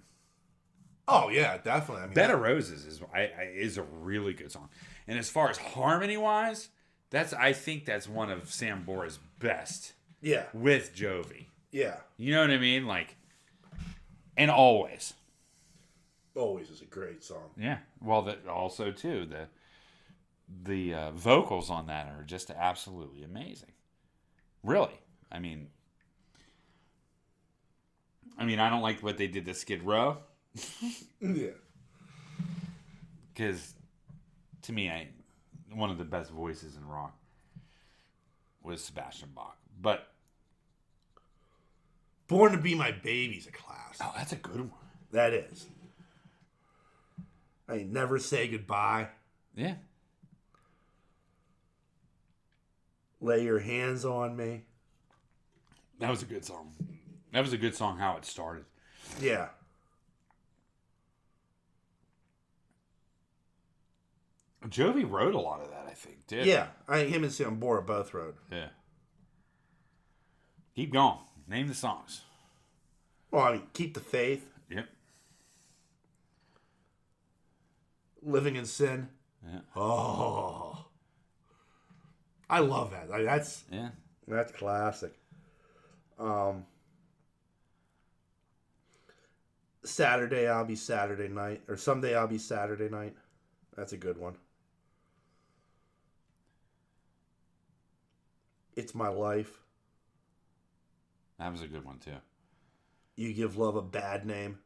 [SPEAKER 1] Oh, yeah, definitely. I mean,
[SPEAKER 2] Bed of Roses is a really good song. And as far as harmony wise, I think that's one of Sambora's best.
[SPEAKER 1] Yeah.
[SPEAKER 2] With Jovi.
[SPEAKER 1] Yeah.
[SPEAKER 2] You know what I mean? Like, and Always.
[SPEAKER 1] Always is a great song.
[SPEAKER 2] Yeah. Well, that also too the vocals on that are just absolutely amazing. Really. I mean, I don't like what they did to Skid Row.
[SPEAKER 1] Yeah.
[SPEAKER 2] Because, to me, one of the best voices in rock was Sebastian Bach. But
[SPEAKER 1] Born to Be My Baby's a class.
[SPEAKER 2] oh, that's a good one.
[SPEAKER 1] That is. I mean, Never Say Goodbye.
[SPEAKER 2] Yeah.
[SPEAKER 1] Lay Your Hands on Me.
[SPEAKER 2] That was a good song. That was a good song how it started.
[SPEAKER 1] Yeah.
[SPEAKER 2] Jovi wrote a lot of that, I think, too.
[SPEAKER 1] Yeah. Him and Sambora both wrote.
[SPEAKER 2] Yeah. Keep going. Name the songs.
[SPEAKER 1] Well, I mean, Keep the Faith.
[SPEAKER 2] Yep.
[SPEAKER 1] Living in Sin.
[SPEAKER 2] Yeah.
[SPEAKER 1] Oh. I love that. Like, that's classic. Saturday I'll be Saturday night, or someday I'll be Saturday night. That's a good one. It's My Life.
[SPEAKER 2] That was a good one too.
[SPEAKER 1] You Give Love a Bad Name.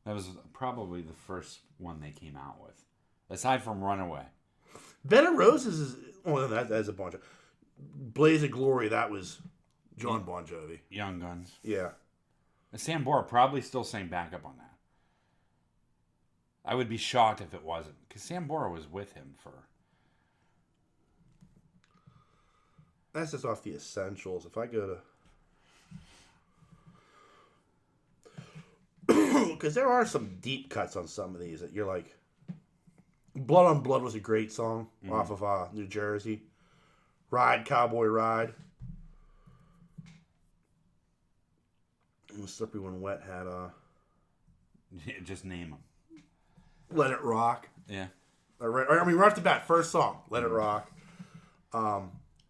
[SPEAKER 2] That was probably the first one they came out with, aside from Runaway.
[SPEAKER 1] Bed of Roses is that's a Bon Jovi. Blaze of Glory, that was John Bon Jovi.
[SPEAKER 2] Young Guns.
[SPEAKER 1] Yeah.
[SPEAKER 2] And Sam Bora probably still sang backup on that. I would be shocked if it wasn't, because Sam Bora was with him for.
[SPEAKER 1] That's just off the Essentials. If I go to, because there are some deep cuts on some of these that you're like. Blood on Blood was a great song off of New Jersey. Ride, Cowboy Ride. And Slippery When Wet had
[SPEAKER 2] just name them.
[SPEAKER 1] Let It Rock.
[SPEAKER 2] Yeah.
[SPEAKER 1] I mean, right off the bat, first song, Let It Rock.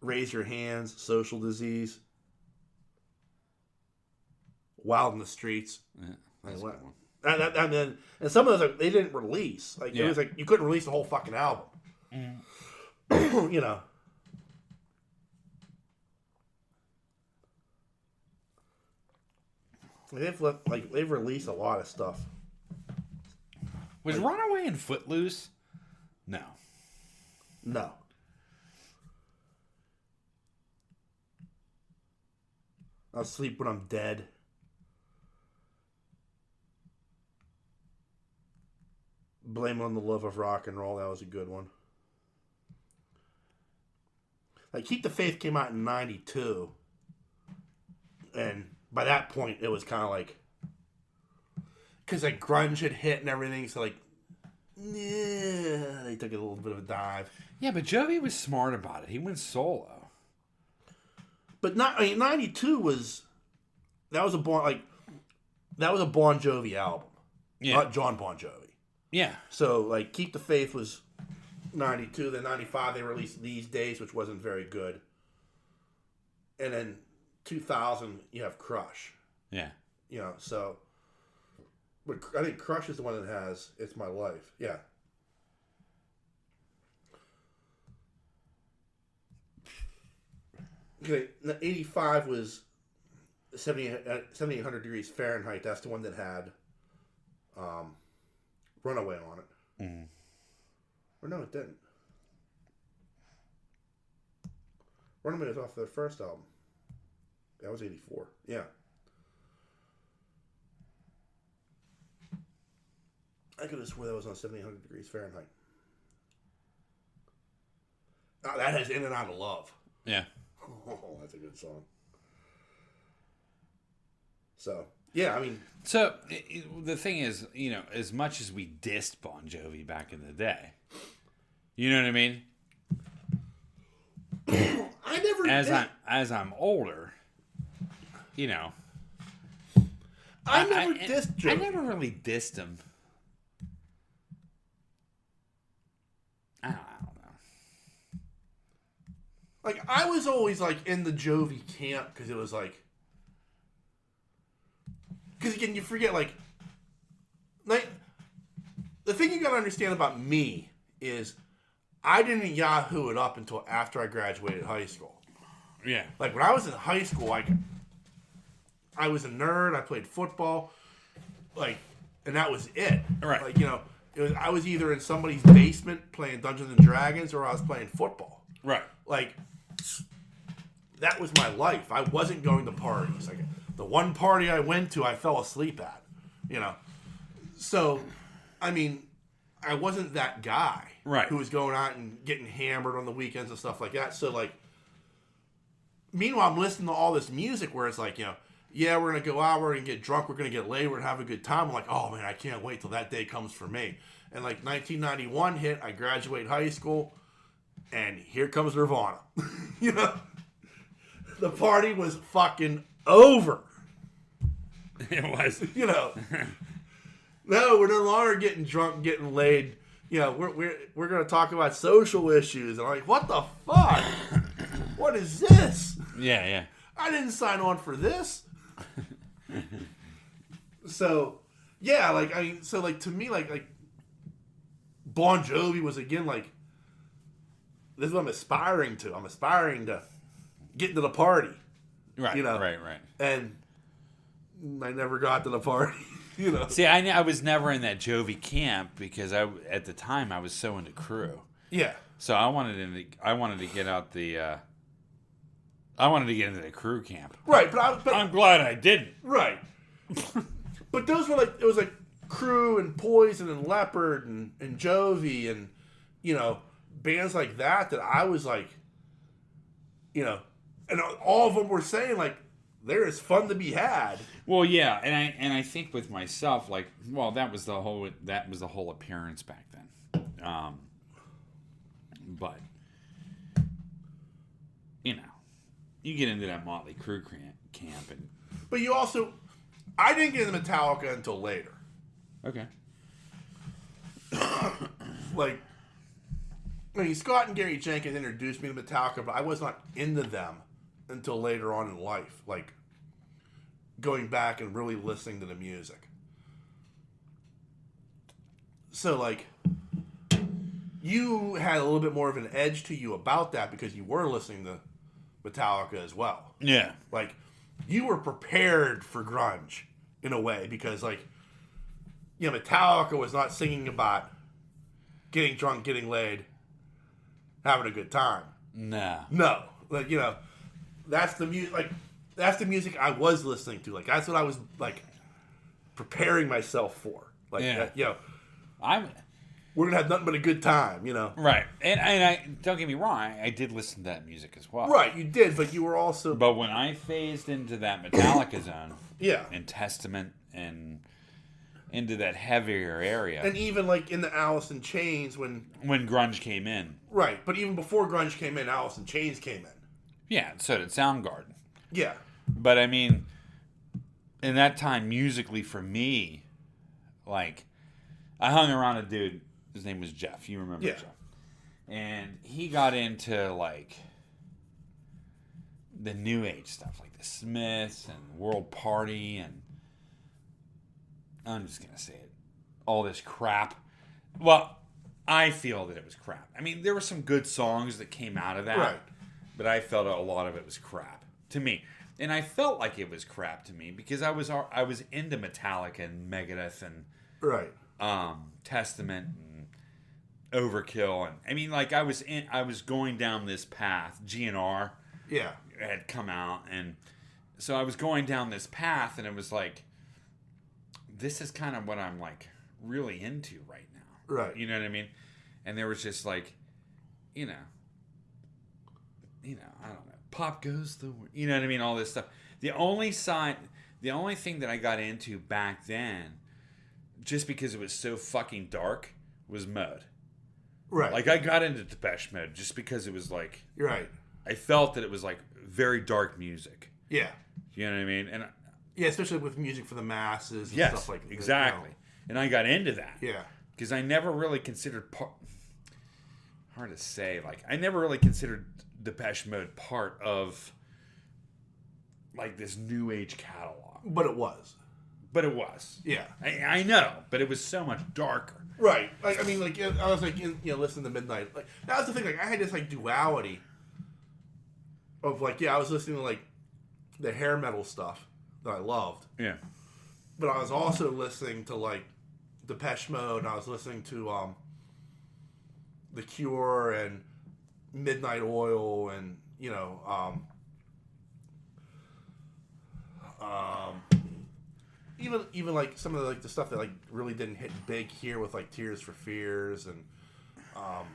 [SPEAKER 1] Raise Your Hands, Social Disease. Wild in the Streets.
[SPEAKER 2] Yeah, that's a good one.
[SPEAKER 1] And some of those they didn't release. Like it was like you couldn't release the whole fucking album. You know. They've released a lot of stuff.
[SPEAKER 2] Was Runaway and Footloose? No.
[SPEAKER 1] No. I'll Sleep When I'm Dead. Blame It on the Love of Rock and Roll. That was a good one. Like Keep the Faith came out in 92. And by that point, it was kind of like... Because like grunge had hit and everything. So like... Yeah, they took a little bit of a dive.
[SPEAKER 2] Yeah, but Jovi was smart about it. He went solo.
[SPEAKER 1] But 92 was... That was a Bon Jovi album.
[SPEAKER 2] Yeah.
[SPEAKER 1] Not John Bon Jovi.
[SPEAKER 2] Yeah.
[SPEAKER 1] So, like, Keep the Faith was 92. Then 95, they released These Days, which wasn't very good. And then 2000, you have Crush.
[SPEAKER 2] Yeah.
[SPEAKER 1] You know, so... But I think Crush is the one that has It's My Life. Yeah. Okay, 85 was 7800 degrees Fahrenheit. That's the one that had... Runaway on it.
[SPEAKER 2] Mm.
[SPEAKER 1] Or no, it didn't. Runaway was off their first album. That was 84. Yeah. I could have sworn that was on 7800 degrees Fahrenheit. Oh, that has In and Out of Love.
[SPEAKER 2] Yeah.
[SPEAKER 1] Oh, that's a good song. So... Yeah, I mean...
[SPEAKER 2] So, the thing is, you know, as much as we dissed Bon Jovi back in the day, you know what I mean?
[SPEAKER 1] I never did.
[SPEAKER 2] As I'm older, you know...
[SPEAKER 1] I never dissed Jovi.
[SPEAKER 2] I never really dissed him. I don't know.
[SPEAKER 1] Like, I was always, like, in the Jovi camp, because it was, like... Because, again, you forget, like, the thing you got to understand about me is I didn't Yahoo it up until after I graduated high school.
[SPEAKER 2] Yeah.
[SPEAKER 1] Like, when I was in high school, I was a nerd. I played football. Like, and that was it.
[SPEAKER 2] Right.
[SPEAKER 1] Like, you know, I was either in somebody's basement playing Dungeons and Dragons or I was playing football.
[SPEAKER 2] Right.
[SPEAKER 1] Like, that was my life. I wasn't going to parties. Like, the one party I went to, I fell asleep at, you know. So, I mean, I wasn't that guy who was going out and getting hammered on the weekends and stuff like that. So, like, meanwhile, I'm listening to all this music where it's like, you know, yeah, we're going to go out, we're going to get drunk, we're going to get laid, we're going to have a good time. I'm like, oh, man, I can't wait till that day comes for me. And, like, 1991 hit, I graduate high school, and here comes Nirvana. You know? The party was fucking over.
[SPEAKER 2] It was.
[SPEAKER 1] You know. No, we're no longer getting drunk, getting laid, we're gonna talk about social issues, and I'm like, what the fuck? What is this?
[SPEAKER 2] Yeah.
[SPEAKER 1] I didn't sign on for this. So, yeah, to me, like Bon Jovi was again like, this is what I'm aspiring to. I'm aspiring to get into the party.
[SPEAKER 2] Right. Right.
[SPEAKER 1] And I never got to the party.
[SPEAKER 2] See, I was never in that Jovi camp because at the time I was so into Crew.
[SPEAKER 1] Yeah.
[SPEAKER 2] So I wanted to get out the. I wanted to get into the Crew camp.
[SPEAKER 1] Right, but
[SPEAKER 2] I'm glad I didn't.
[SPEAKER 1] Right. But those were it was like Crew and Poison and Leopard and Jovi and bands like that I was like, and all of them were saying like, there is fun to be had.
[SPEAKER 2] Well, yeah, and I think with myself, like, well, that was the whole appearance back then. But you get into that Motley Crue camp, and
[SPEAKER 1] but you also, I didn't get into Metallica until later.
[SPEAKER 2] Okay.
[SPEAKER 1] Like, Scott and Gary Jenkins introduced me to Metallica, but I was not into them until later on in life. Like, going back and really listening to the music. So, like, you had a little bit more of an edge to you about that because you were listening to Metallica as well.
[SPEAKER 2] Yeah.
[SPEAKER 1] Like, you were prepared for grunge in a way because, like, Metallica was not singing about getting drunk, getting laid, having a good time.
[SPEAKER 2] Nah.
[SPEAKER 1] No. Like, that's the music. Like, that's the music I was listening to. Like, that's what I was like preparing myself for. Like,
[SPEAKER 2] yeah.
[SPEAKER 1] We're gonna have nothing but a good time,
[SPEAKER 2] Right. And I don't get me wrong, I did listen to that music as well.
[SPEAKER 1] Right, you did, but you were also.
[SPEAKER 2] But when I phased into that Metallica zone,
[SPEAKER 1] yeah,
[SPEAKER 2] and Testament and into that heavier area,
[SPEAKER 1] and even like in the Alice in Chains when
[SPEAKER 2] grunge came in.
[SPEAKER 1] Right, but even before grunge came in, Alice in Chains came in.
[SPEAKER 2] Yeah, so did Soundgarden.
[SPEAKER 1] Yeah.
[SPEAKER 2] But I mean, in that time, musically for me, like, I hung around a dude, his name was Jeff. You remember Jeff. And he got into, like, the New Age stuff, like the Smiths and World Party, and I'm just going to say it, all this crap. Well, I feel that it was crap. I mean, there were some good songs that came out of that.
[SPEAKER 1] Right.
[SPEAKER 2] But I felt a lot of it was crap to me, and I felt like it was crap to me because I was into Metallica and Megadeth and
[SPEAKER 1] right,
[SPEAKER 2] Testament and Overkill, and I mean, like I was going down this path. GNR, had come out, and so I was going down this path, and it was like, this is kind of what I'm like really into right now,
[SPEAKER 1] right?
[SPEAKER 2] You know what I mean? And there was just like, I don't know. Pop goes the, you know what I mean? All this stuff. The only thing that I got into back then, just because it was so fucking dark, was Mode.
[SPEAKER 1] Right.
[SPEAKER 2] Like, I got into Depeche Mode just because it was like,
[SPEAKER 1] you're right.
[SPEAKER 2] I felt that it was like very dark music.
[SPEAKER 1] Yeah.
[SPEAKER 2] You know what I mean? And
[SPEAKER 1] yeah, especially with music for the masses and stuff like that.
[SPEAKER 2] Exactly. And I got into that.
[SPEAKER 1] Yeah.
[SPEAKER 2] Because I never really considered hard to say. Like, I never really considered Depeche Mode part of like this new age catalog.
[SPEAKER 1] But it was.
[SPEAKER 2] Yeah. I know, but it was so much darker.
[SPEAKER 1] Right. Like, I mean, like, I was like, listening to Midnight. Like, that was the thing. Like, I had this like duality of like, I was listening to like the hair metal stuff that I loved.
[SPEAKER 2] Yeah.
[SPEAKER 1] But I was also listening to like Depeche Mode, and I was listening to The Cure and Midnight Oil, and even like some of the, like the stuff that like really didn't hit big here with like Tears for Fears, and I'm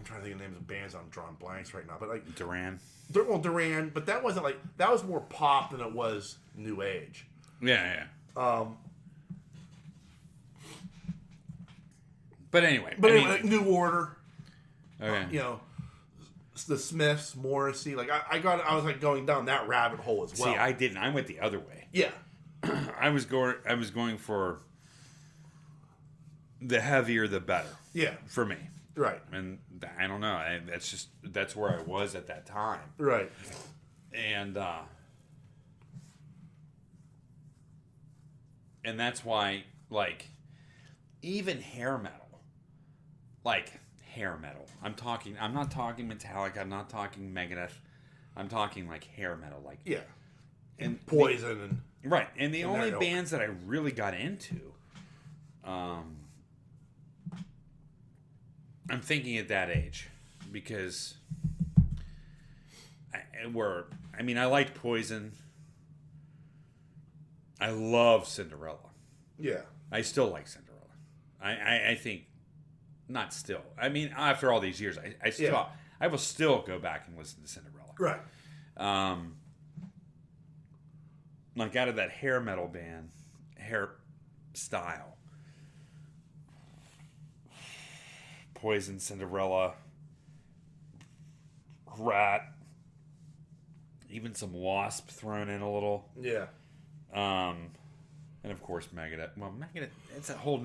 [SPEAKER 1] trying to think of names of bands. I'm drawing blanks right now, but like
[SPEAKER 2] Duran,
[SPEAKER 1] but that wasn't like, that was more pop than it was new age.
[SPEAKER 2] Yeah. But anyway,
[SPEAKER 1] like New Order.
[SPEAKER 2] Okay.
[SPEAKER 1] The Smiths, Morrissey. Like I was like going down that rabbit hole as well.
[SPEAKER 2] See, I didn't. I went the other way.
[SPEAKER 1] Yeah.
[SPEAKER 2] I was going for the heavier the better.
[SPEAKER 1] Yeah.
[SPEAKER 2] For me.
[SPEAKER 1] Right.
[SPEAKER 2] And I don't know. That's where I was at that time.
[SPEAKER 1] Right.
[SPEAKER 2] And that's why, like, even hair metal, I'm not talking Metallica, I'm not talking Megadeth, I'm talking, like, hair metal, like.
[SPEAKER 1] Yeah.
[SPEAKER 2] And
[SPEAKER 1] Poison
[SPEAKER 2] right. And the only
[SPEAKER 1] ilk.
[SPEAKER 2] bands that I really got into, I'm thinking at that age, because I liked Poison. I love Cinderella.
[SPEAKER 1] Yeah.
[SPEAKER 2] I still like Cinderella. I think, not still. I mean, after all these years, I will still go back and listen to Cinderella.
[SPEAKER 1] Right.
[SPEAKER 2] Like, out of that hair metal band, hair style, Poison, Cinderella, Rat, even some Wasp thrown in a little.
[SPEAKER 1] Yeah.
[SPEAKER 2] And of course Megadeth. Well, Megadeth, it's a whole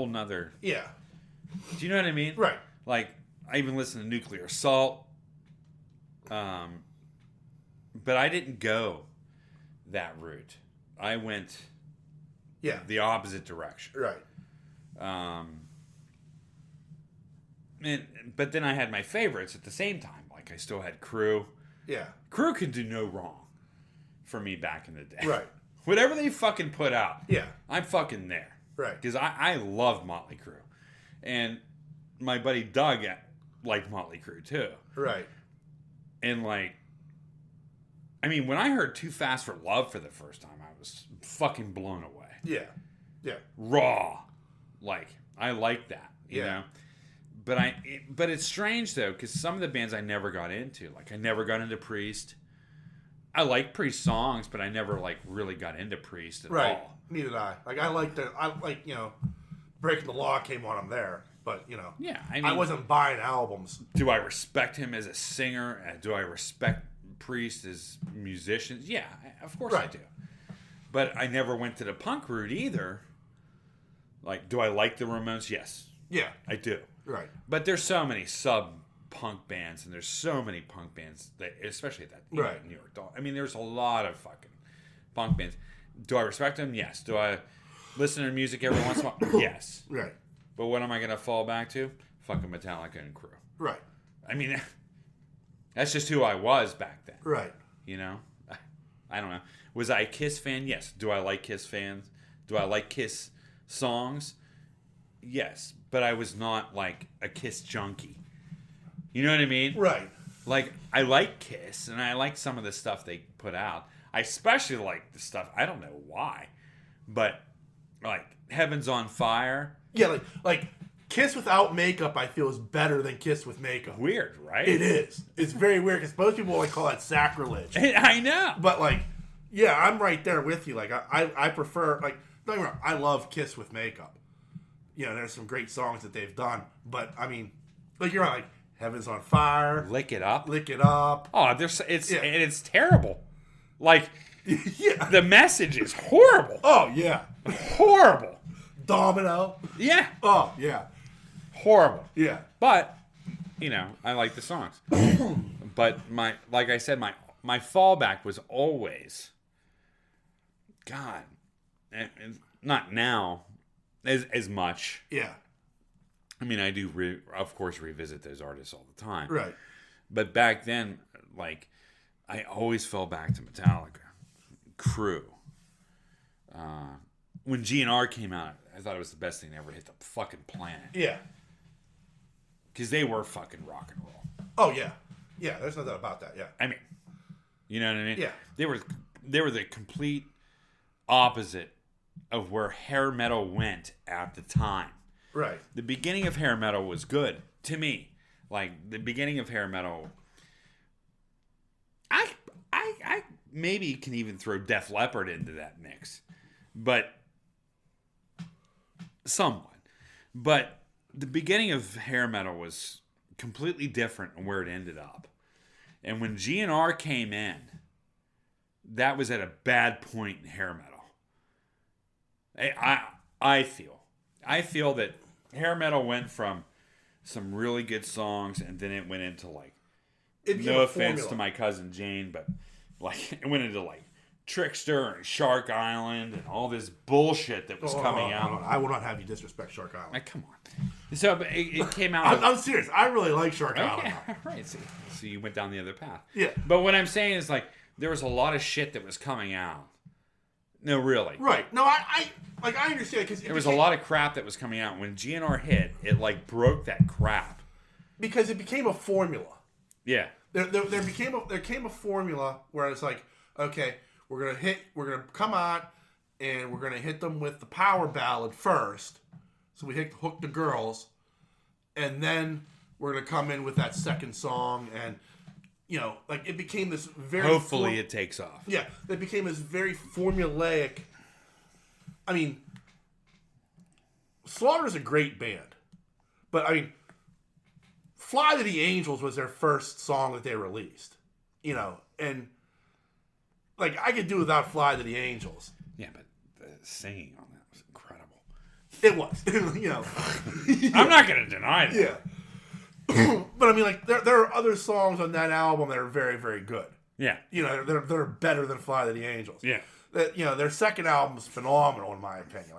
[SPEAKER 2] nother.
[SPEAKER 1] Yeah.
[SPEAKER 2] Do you know what I mean?
[SPEAKER 1] Right.
[SPEAKER 2] Like, I even listened to Nuclear Assault. But I didn't go that route. I went the opposite direction.
[SPEAKER 1] Right.
[SPEAKER 2] But then I had my favorites at the same time. Like, I still had Crew.
[SPEAKER 1] Yeah.
[SPEAKER 2] Crew could do no wrong for me back in the day.
[SPEAKER 1] Right.
[SPEAKER 2] Whatever they fucking put out,
[SPEAKER 1] yeah,
[SPEAKER 2] I'm fucking there.
[SPEAKER 1] Right.
[SPEAKER 2] Because I love Motley Crue. And my buddy Doug liked Motley Crue too.
[SPEAKER 1] Right.
[SPEAKER 2] And, like, I mean, when I heard Too Fast for Love for the first time, I was fucking blown away.
[SPEAKER 1] Yeah. Yeah.
[SPEAKER 2] Raw. Like, I like that, you
[SPEAKER 1] Yeah.
[SPEAKER 2] know? But it's strange, though, because some of the bands I never got into. Like, I never got into Priest. I like Priest songs, but I never, like, really got into Priest at all.
[SPEAKER 1] Neither did I. Like, I like, Breaking the Law came on him there. But,
[SPEAKER 2] Yeah, I mean,
[SPEAKER 1] I wasn't buying albums.
[SPEAKER 2] Do I respect him as a singer? Do I respect Priest as musicians? Yeah, of course I do. But I never went to the punk route either. Like, do I like the Ramones? Yes.
[SPEAKER 1] Yeah.
[SPEAKER 2] I do.
[SPEAKER 1] Right.
[SPEAKER 2] But there's so many sub-punk bands, and there's so many punk bands, that, especially at that New York. I mean, there's a lot of fucking punk bands. Do I respect them? Yes. Do I listen to music every once in a while? Yes.
[SPEAKER 1] Right.
[SPEAKER 2] But what am I going to fall back to? Fucking Metallica and Crew.
[SPEAKER 1] Right.
[SPEAKER 2] I mean, that's just who I was back then.
[SPEAKER 1] Right.
[SPEAKER 2] You know? I don't know. Was I a Kiss fan? Yes. Do I like Kiss fans? Do I like Kiss songs? Yes. But I was not, like, a Kiss junkie. You know what I mean?
[SPEAKER 1] Right.
[SPEAKER 2] Like, I like Kiss, and I like some of the stuff they put out. I especially like the stuff, I don't know why, but, like, Heaven's on Fire.
[SPEAKER 1] Yeah, like Kiss without makeup, I feel, is better than Kiss with makeup.
[SPEAKER 2] Weird, right?
[SPEAKER 1] It is. It's very weird, because most people, like, call that sacrilege.
[SPEAKER 2] I know.
[SPEAKER 1] But, like, yeah, I'm right there with you. Like, I prefer, like, don't get me wrong, I love Kiss with makeup. There's some great songs that they've done. But, I mean, like, you're right, like, Heaven's on Fire.
[SPEAKER 2] Lick It Up.
[SPEAKER 1] Lick It Up.
[SPEAKER 2] Oh, it's terrible. Like,
[SPEAKER 1] yeah.
[SPEAKER 2] the message is horrible.
[SPEAKER 1] Oh, yeah.
[SPEAKER 2] Horrible.
[SPEAKER 1] Domino.
[SPEAKER 2] Yeah.
[SPEAKER 1] Oh, yeah.
[SPEAKER 2] Horrible.
[SPEAKER 1] Yeah.
[SPEAKER 2] But, I like the songs. But like I said, my fallback was always, God, and not now as much.
[SPEAKER 1] Yeah.
[SPEAKER 2] I mean, I do, of course, revisit those artists all the time.
[SPEAKER 1] Right.
[SPEAKER 2] But back then, like, I always fell back to Metallica, Crew. When GNR came out, I thought it was the best thing to ever hit the fucking planet.
[SPEAKER 1] Yeah.
[SPEAKER 2] Because they were fucking rock and roll.
[SPEAKER 1] Oh, yeah. Yeah, there's no doubt about that, yeah.
[SPEAKER 2] I mean, you know what I mean?
[SPEAKER 1] Yeah.
[SPEAKER 2] They were the complete opposite of where hair metal went at the time.
[SPEAKER 1] Right.
[SPEAKER 2] The beginning of hair metal was good to me. Like, the beginning of hair metal, I maybe can even throw Def Leppard into that mix, but somewhat. But the beginning of hair metal was completely different on where it ended up. And when GNR came in, that was at a bad point in hair metal. I feel. I feel that hair metal went from some really good songs, and then it went into like, no offense to my cousin Jane, but like it went into like Trickster and Shark Island and all this bullshit that was coming out.
[SPEAKER 1] I will not have you disrespect Shark Island.
[SPEAKER 2] Like, come on. So but it came out.
[SPEAKER 1] I'm serious. I really like Shark Island.
[SPEAKER 2] Right. So you went down the other path.
[SPEAKER 1] Yeah.
[SPEAKER 2] But what I'm saying is like there was a lot of shit that was coming out. No, really.
[SPEAKER 1] Right. No, I understand because
[SPEAKER 2] there was a lot of crap that was coming out when GNR hit. It like broke that crap
[SPEAKER 1] because it became a formula.
[SPEAKER 2] Yeah.
[SPEAKER 1] There came a formula where it's like, okay, we're gonna come out and we're gonna hit them with the power ballad first. So we hook the girls, and then we're gonna come in with that second song, and like it became this very.
[SPEAKER 2] Hopefully, it takes off.
[SPEAKER 1] Yeah, it became this very formulaic. I mean, Slaughter's a great band, but I mean, "Fly to the Angels" was their first song that they released, and like I could do without "Fly to the Angels."
[SPEAKER 2] Yeah, but the singing on that was incredible.
[SPEAKER 1] It was,
[SPEAKER 2] I'm not going to deny that.
[SPEAKER 1] Yeah, but I mean, like there are other songs on that album that are very, very good.
[SPEAKER 2] Yeah,
[SPEAKER 1] they're better than "Fly to the Angels."
[SPEAKER 2] Yeah,
[SPEAKER 1] their second album is phenomenal in my opinion.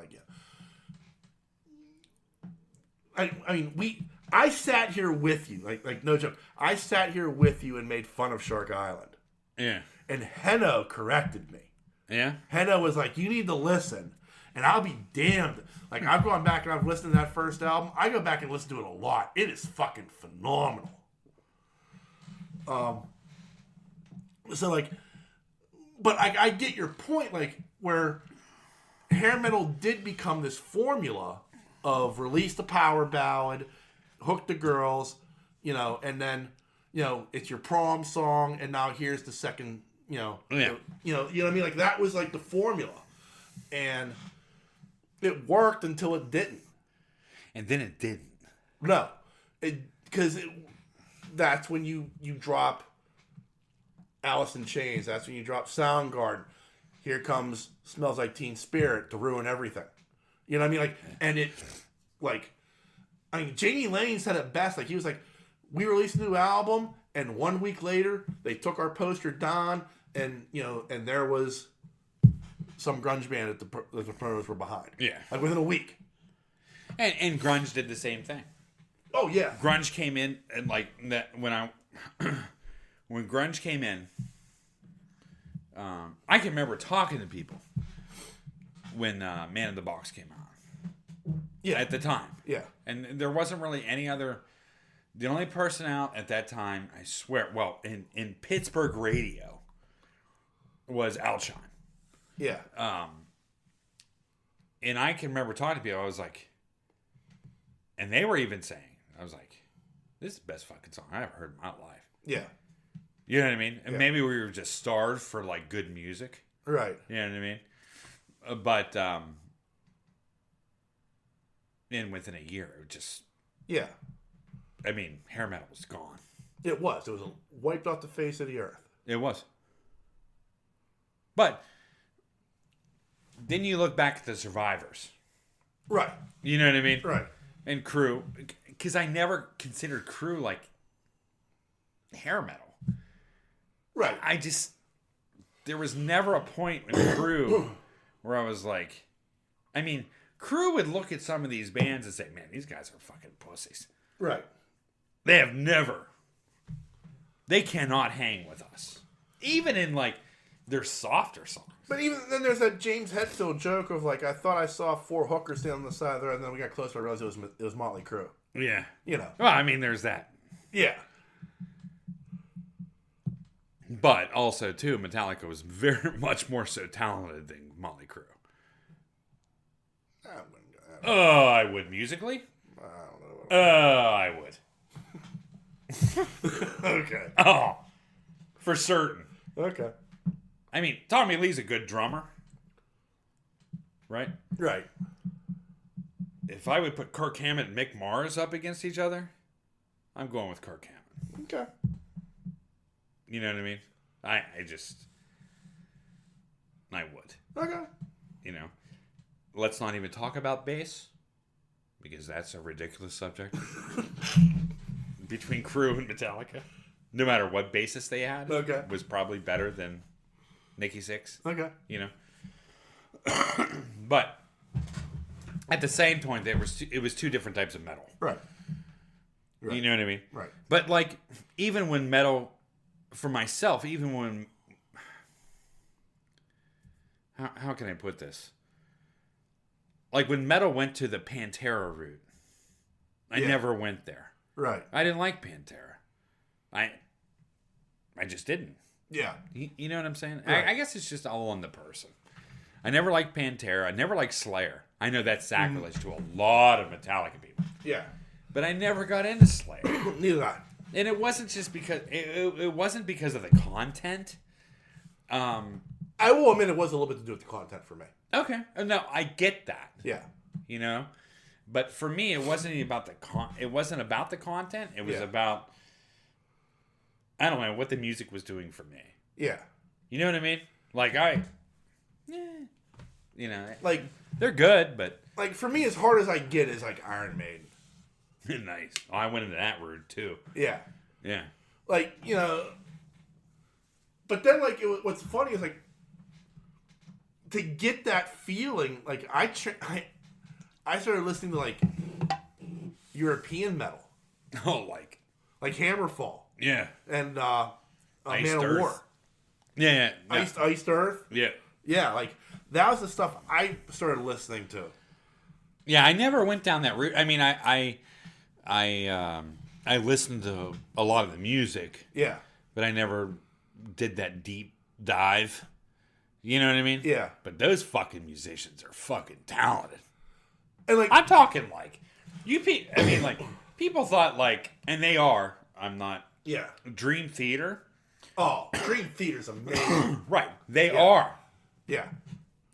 [SPEAKER 1] Like, I mean, I sat here with you, like no joke. I sat here with you and made fun of Shark Island.
[SPEAKER 2] Yeah.
[SPEAKER 1] And Henno corrected me.
[SPEAKER 2] Yeah?
[SPEAKER 1] Henno was like, you need to listen. And I'll be damned. Like, I've gone back and I've listened to that first album. I go back and listen to it a lot. It is fucking phenomenal. So, like, but I get your point, like, where hair metal did become this formula of release the power ballad, hook the girls, and then, it's your prom song, and now here's the second, you know what I mean? Like, that was like the formula. And it worked until it didn't.
[SPEAKER 2] And then it didn't.
[SPEAKER 1] No. Because that's when you drop Alice in Chains. That's when you drop Soundgarden. Here comes Smells Like Teen Spirit to ruin everything. You know what I mean? Like, and it, like, I mean, Janie Lane said it best. Like, he was like, we released a new album, and 1 week later, they took our poster down, and, and there was some grunge band that the promoters were behind.
[SPEAKER 2] Yeah.
[SPEAKER 1] Like, within a week.
[SPEAKER 2] And grunge did the same thing.
[SPEAKER 1] Oh, yeah.
[SPEAKER 2] Grunge came in, and, like, that when when grunge came in, I can remember talking to people when Man in the Box came out.
[SPEAKER 1] Yeah.
[SPEAKER 2] At the time.
[SPEAKER 1] Yeah.
[SPEAKER 2] And there wasn't really any other. The only person out at that time, I swear, well, in Pittsburgh radio, was Alshon.
[SPEAKER 1] Yeah.
[SPEAKER 2] And I can remember talking to people, I was like, and they were even saying, I was like, this is the best fucking song I ever heard in my life.
[SPEAKER 1] Yeah.
[SPEAKER 2] You know what I mean? And maybe we were just starved for, like, good music.
[SPEAKER 1] Right.
[SPEAKER 2] You know what I mean? But, and within a year, it just...
[SPEAKER 1] Yeah.
[SPEAKER 2] I mean, hair metal was gone.
[SPEAKER 1] It was. It was wiped off the face of the earth.
[SPEAKER 2] It was. But then you look back at the Survivors.
[SPEAKER 1] Right.
[SPEAKER 2] You know what I mean?
[SPEAKER 1] Right.
[SPEAKER 2] And Crew. Because I never considered Crew, like, hair metal.
[SPEAKER 1] Right.
[SPEAKER 2] I just... There was never a point in Crew where I was like... I mean, Crew would look at some of these bands and say, man, these guys are fucking pussies.
[SPEAKER 1] Right.
[SPEAKER 2] They have never. They cannot hang with us. Even in, like, their softer songs.
[SPEAKER 1] But even then there's that James Hetfield joke of, like, I thought I saw 4 hookers standing on the side of the road, and then we got closer, I realized it was Motley Crue.
[SPEAKER 2] Yeah.
[SPEAKER 1] Well,
[SPEAKER 2] I mean, there's that.
[SPEAKER 1] Yeah.
[SPEAKER 2] But also, too, Metallica was very much more so talented than Motley Crue.
[SPEAKER 1] I wouldn't go that.
[SPEAKER 2] Oh, I would musically?
[SPEAKER 1] I don't know.
[SPEAKER 2] I would.
[SPEAKER 1] Okay.
[SPEAKER 2] Oh, for certain.
[SPEAKER 1] Okay.
[SPEAKER 2] I mean, Tommy Lee's a good drummer. Right?
[SPEAKER 1] Right.
[SPEAKER 2] If I would put Kirk Hammett and Mick Mars up against each other, I'm going with Kirk Hammett.
[SPEAKER 1] Okay.
[SPEAKER 2] You know what I mean? I would.
[SPEAKER 1] Okay.
[SPEAKER 2] Let's not even talk about bass. because that's a ridiculous subject between Crew and Metallica. No matter what basis they had,
[SPEAKER 1] Okay.
[SPEAKER 2] was probably better than Nikki Sixx.
[SPEAKER 1] Okay.
[SPEAKER 2] You know, but at the same point, it was two different types of metal.
[SPEAKER 1] Right.
[SPEAKER 2] You know what I mean?
[SPEAKER 1] Right.
[SPEAKER 2] But like, even when metal, for myself, even when, how can I put this? Like when metal went to the Pantera route, I never went there.
[SPEAKER 1] Right.
[SPEAKER 2] I didn't like Pantera. I just didn't.
[SPEAKER 1] Yeah.
[SPEAKER 2] You know what I'm saying?
[SPEAKER 1] Right.
[SPEAKER 2] I guess it's just all on the person. I never liked Pantera. I never liked Slayer. I know that's sacrilege to a lot of Metallica people.
[SPEAKER 1] Yeah.
[SPEAKER 2] But I never got into Slayer.
[SPEAKER 1] Neither did I.
[SPEAKER 2] And it wasn't just because it wasn't because of the content.
[SPEAKER 1] I will admit it was a little bit to do with the content for me.
[SPEAKER 2] Okay. No, I get that.
[SPEAKER 1] Yeah.
[SPEAKER 2] You know? But for me, it wasn't even about it wasn't about the content. It was about, I don't know, what the music was doing for me.
[SPEAKER 1] Yeah.
[SPEAKER 2] You know what I mean? Like you know,
[SPEAKER 1] like
[SPEAKER 2] they're good, but
[SPEAKER 1] like for me, as hard as I get is like Iron Maiden.
[SPEAKER 2] Nice. Oh, I went into that route too.
[SPEAKER 1] Yeah.
[SPEAKER 2] Yeah.
[SPEAKER 1] Like, you know, but then like what's funny is like to get that feeling. Like I started listening to like European metal.
[SPEAKER 2] Oh,
[SPEAKER 1] like Hammerfall.
[SPEAKER 2] Yeah.
[SPEAKER 1] And
[SPEAKER 2] Iced
[SPEAKER 1] Man
[SPEAKER 2] Earth.
[SPEAKER 1] of War.
[SPEAKER 2] Yeah.
[SPEAKER 1] Iced Earth.
[SPEAKER 2] Yeah.
[SPEAKER 1] Yeah, like that was the stuff I started listening to.
[SPEAKER 2] Yeah, I never went down that route. I mean, I listened to a lot of the music.
[SPEAKER 1] Yeah.
[SPEAKER 2] But I never did that deep dive. You know what I mean?
[SPEAKER 1] Yeah.
[SPEAKER 2] But those fucking musicians are fucking talented.
[SPEAKER 1] And like
[SPEAKER 2] I'm talking like I mean, like people thought like, and they are. I'm not.
[SPEAKER 1] Yeah.
[SPEAKER 2] Dream Theater.
[SPEAKER 1] Oh, Dream Theater's amazing.
[SPEAKER 2] Right. They are.
[SPEAKER 1] Yeah.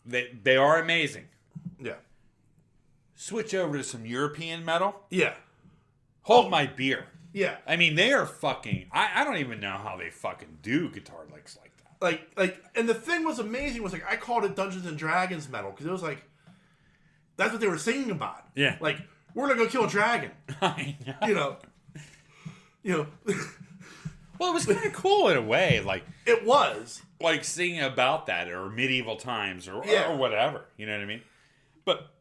[SPEAKER 2] They are amazing.
[SPEAKER 1] Yeah.
[SPEAKER 2] Switch over to some European metal.
[SPEAKER 1] Yeah.
[SPEAKER 2] Hold my beer.
[SPEAKER 1] Yeah.
[SPEAKER 2] I mean, they are fucking. I don't even know how they fucking do guitar licks like that.
[SPEAKER 1] Like, and the thing was amazing was like I called it Dungeons and Dragons metal because it was like that's what they were singing about.
[SPEAKER 2] Yeah.
[SPEAKER 1] Like we're gonna go kill a dragon.
[SPEAKER 2] I know.
[SPEAKER 1] You know.
[SPEAKER 2] Well, it was kind of cool in a way. Like
[SPEAKER 1] it was.
[SPEAKER 2] Like singing about that or medieval times or whatever. You know what I mean? But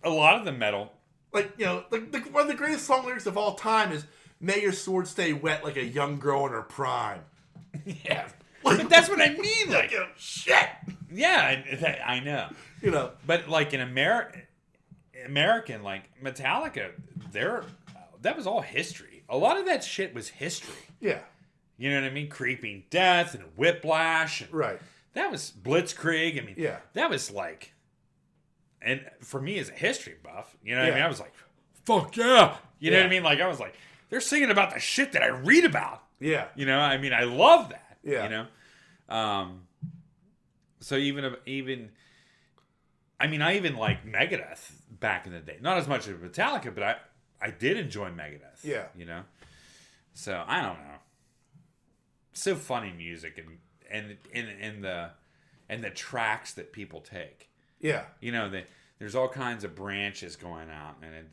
[SPEAKER 2] a lot of the metal.
[SPEAKER 1] Like, you know, one of the greatest song lyrics of all time is "May your sword stay wet like a young girl in her prime."
[SPEAKER 2] Yeah. But that's what I mean. Like,
[SPEAKER 1] you know, shit.
[SPEAKER 2] Yeah, I know.
[SPEAKER 1] You know.
[SPEAKER 2] But like in American, like Metallica, that was all history. A lot of that shit was history.
[SPEAKER 1] Yeah.
[SPEAKER 2] You know what I mean? Creeping Death and Whiplash. And
[SPEAKER 1] right.
[SPEAKER 2] That was Blitzkrieg. I mean,
[SPEAKER 1] yeah.
[SPEAKER 2] That was like, and for me as a history buff, you know what I mean? I was like, fuck yeah. You know what I mean? Like, I was like, they're singing about the shit that I read about.
[SPEAKER 1] Yeah.
[SPEAKER 2] You know, I mean, I love that.
[SPEAKER 1] Yeah.
[SPEAKER 2] You know? So even, I mean, I even like Megadeth back in the day. Not as much as Metallica, but I did enjoy Megadeth.
[SPEAKER 1] Yeah.
[SPEAKER 2] You know? So, I don't know. So funny music and the tracks that people take.
[SPEAKER 1] Yeah.
[SPEAKER 2] You know, there's all kinds of branches going out, and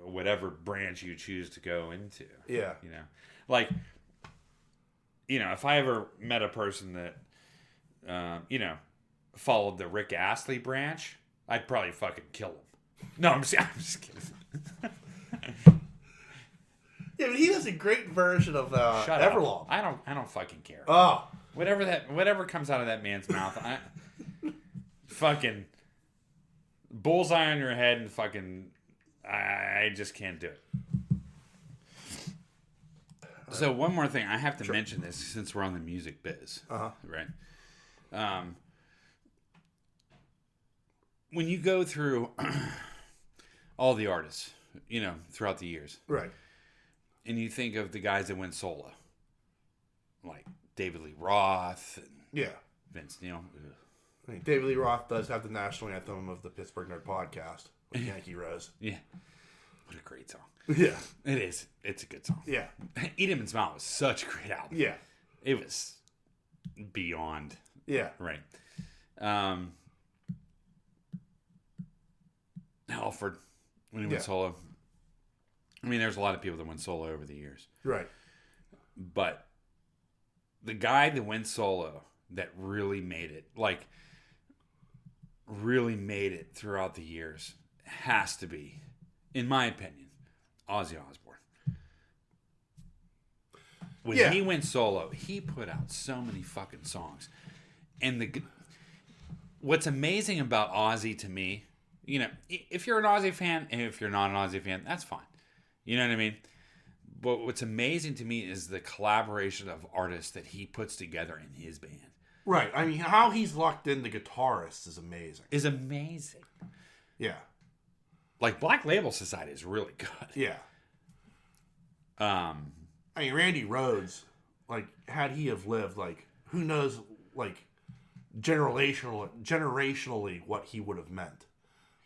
[SPEAKER 2] whatever branch you choose to go into.
[SPEAKER 1] Yeah.
[SPEAKER 2] You know, like, you know, if I ever met a person that, you know, followed the Rick Astley branch, I'd probably fucking kill him. No, I'm just kidding.
[SPEAKER 1] Yeah, but he does a great version of Everlong.
[SPEAKER 2] Up. I don't fucking care.
[SPEAKER 1] Oh,
[SPEAKER 2] whatever comes out of that man's mouth, fucking bullseye on your head and fucking, I just can't do it. So one more thing, I have to mention this since we're on the music biz, right? When you go through all the artists, you know, throughout the years,
[SPEAKER 1] right?
[SPEAKER 2] And you think of the guys that went solo, like David Lee Roth, and Vince Neil.
[SPEAKER 1] I mean, David Lee Roth does have the national anthem of the Pittsburgh Nerd Podcast with Yankee Rose.
[SPEAKER 2] Yeah, what a great song.
[SPEAKER 1] Yeah,
[SPEAKER 2] it is. It's a good song.
[SPEAKER 1] Yeah,
[SPEAKER 2] Eat 'Em and Smile was such a great album.
[SPEAKER 1] Yeah,
[SPEAKER 2] it was beyond.
[SPEAKER 1] Yeah,
[SPEAKER 2] right. Halford, when he went solo. I mean, there's a lot of people that went solo over the years.
[SPEAKER 1] Right.
[SPEAKER 2] But the guy that went solo that really made it, like, really made it throughout the years, has to be, in my opinion, Ozzy Osbourne. When he went solo, he put out so many fucking songs. And what's amazing about Ozzy to me, you know, if you're an Ozzy fan and if you're not an Ozzy fan, that's fine. You know what I mean? But what's amazing to me is the collaboration of artists that he puts together in his band.
[SPEAKER 1] Right. I mean, how he's locked in the guitarists is amazing. Yeah.
[SPEAKER 2] Like, Black Label Society is really good.
[SPEAKER 1] Yeah. I mean, Randy Rhoads, like, had he have lived, like, who knows, like, generationally what he would have meant.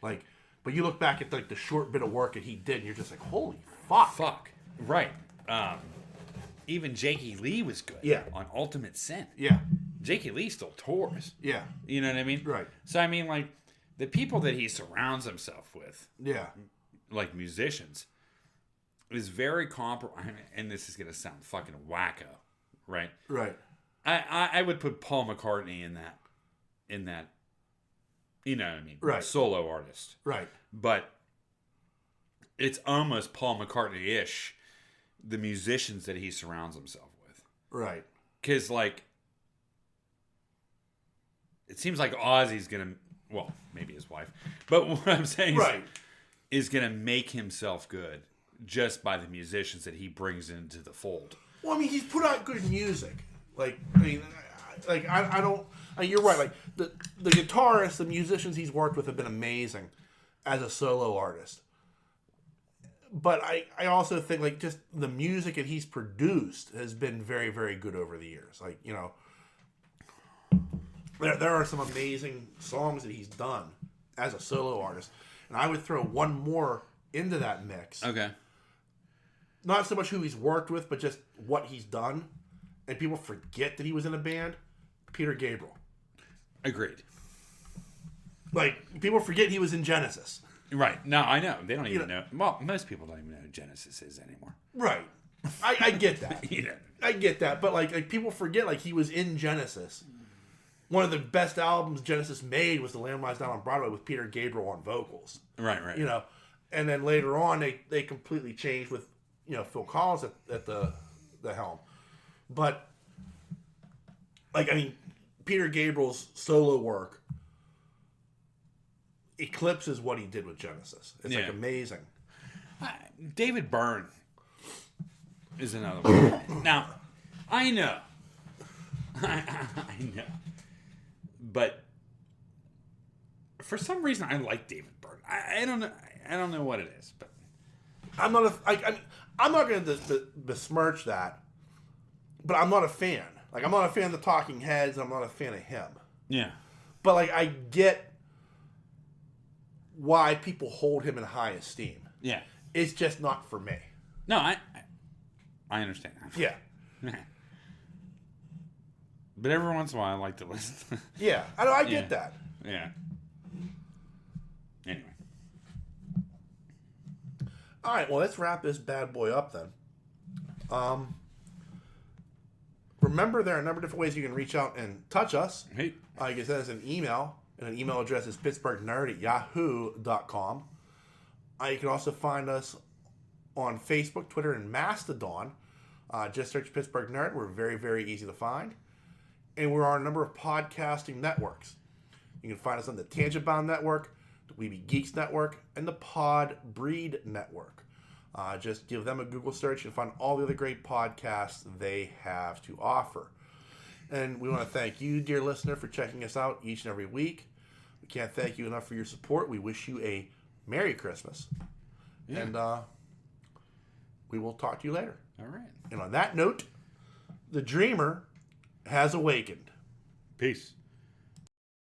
[SPEAKER 1] Like, but you look back at, like, the short bit of work that he did, and you're just like, holy fuck.
[SPEAKER 2] Right. Even Jakey Lee was good.
[SPEAKER 1] Yeah.
[SPEAKER 2] On Ultimate Sin.
[SPEAKER 1] Yeah.
[SPEAKER 2] Jakey Lee still tours.
[SPEAKER 1] Yeah.
[SPEAKER 2] You know what I mean?
[SPEAKER 1] Right.
[SPEAKER 2] So, I mean, like, the people that he surrounds himself with,
[SPEAKER 1] yeah,
[SPEAKER 2] like musicians, is very comparable. And this is going to sound fucking wacko, right?
[SPEAKER 1] Right.
[SPEAKER 2] I would put Paul McCartney in that, you know what I mean?
[SPEAKER 1] Right.
[SPEAKER 2] Solo artist.
[SPEAKER 1] Right.
[SPEAKER 2] But it's almost Paul McCartney-ish, the musicians that he surrounds himself with.
[SPEAKER 1] Right.
[SPEAKER 2] Because, like, it seems like Ozzy's going to, well, maybe his wife, but what I'm saying is going to make himself good just by the musicians that he brings into the fold.
[SPEAKER 1] Well, I mean, he's put out good music. Like, I mean, I don't, you're right. Like, the guitarists, the musicians he's worked with have been amazing as a solo artist. But I also think, like, just the music that he's produced has been very, very good over the years. Like, you know, there are some amazing songs that he's done as a solo artist. And I would throw one more into that mix.
[SPEAKER 2] Okay.
[SPEAKER 1] Not so much who he's worked with, but just what he's done. And people forget that he was in a band. Peter Gabriel.
[SPEAKER 2] Agreed.
[SPEAKER 1] Like, people forget he was in Genesis.
[SPEAKER 2] Right. No, I know. They don't even know. Well, most people don't even know who Genesis is anymore.
[SPEAKER 1] Right. I get that.
[SPEAKER 2] Yeah.
[SPEAKER 1] I get that. But, like, people forget, like, he was in Genesis. One of the best albums Genesis made was The Lamb Lies Down on Broadway with Peter Gabriel on vocals.
[SPEAKER 2] Right.
[SPEAKER 1] You know, and then later on, they completely changed with, you know, Phil Collins at the helm. But, like, I mean, Peter Gabriel's solo work eclipses what he did with Genesis. It's, like, amazing.
[SPEAKER 2] David Byrne is another one. Now, I know. I know. But for some reason, I like David Byrne. I don't know. I don't know what it is, but
[SPEAKER 1] I'm not going to besmirch that. But I'm not a fan. Like, I'm not a fan of the Talking Heads. I'm not a fan of him.
[SPEAKER 2] Yeah.
[SPEAKER 1] But, like, I get why people hold him in high esteem.
[SPEAKER 2] Yeah.
[SPEAKER 1] It's just not for me.
[SPEAKER 2] No, I understand that.
[SPEAKER 1] Yeah.
[SPEAKER 2] But every once in a while, I like to listen.
[SPEAKER 1] Yeah. I get that.
[SPEAKER 2] Yeah. Anyway.
[SPEAKER 1] All right. Well, let's wrap this bad boy up then. Remember, there are a number of different ways you can reach out and touch us.
[SPEAKER 2] Hey.
[SPEAKER 1] You can send us an email, and an email address is pittsburghnerd@yahoo.com. You can also find us on Facebook, Twitter, and Mastodon. Just search Pittsburgh Nerd. We're very, very easy to find. And we're on a number of podcasting networks. You can find us on the Tangent Bound Network, the Weeby Geeks Network, and the Pod Breed Network. Just give them a Google search and find all the other great podcasts they have to offer. And we want to thank you, dear listener, for checking us out each and every week. We can't thank you enough for your support. We wish you a Merry Christmas. Yeah. And we will talk to you later.
[SPEAKER 2] All right.
[SPEAKER 1] And on that note, the dreamer has awakened.
[SPEAKER 2] Peace.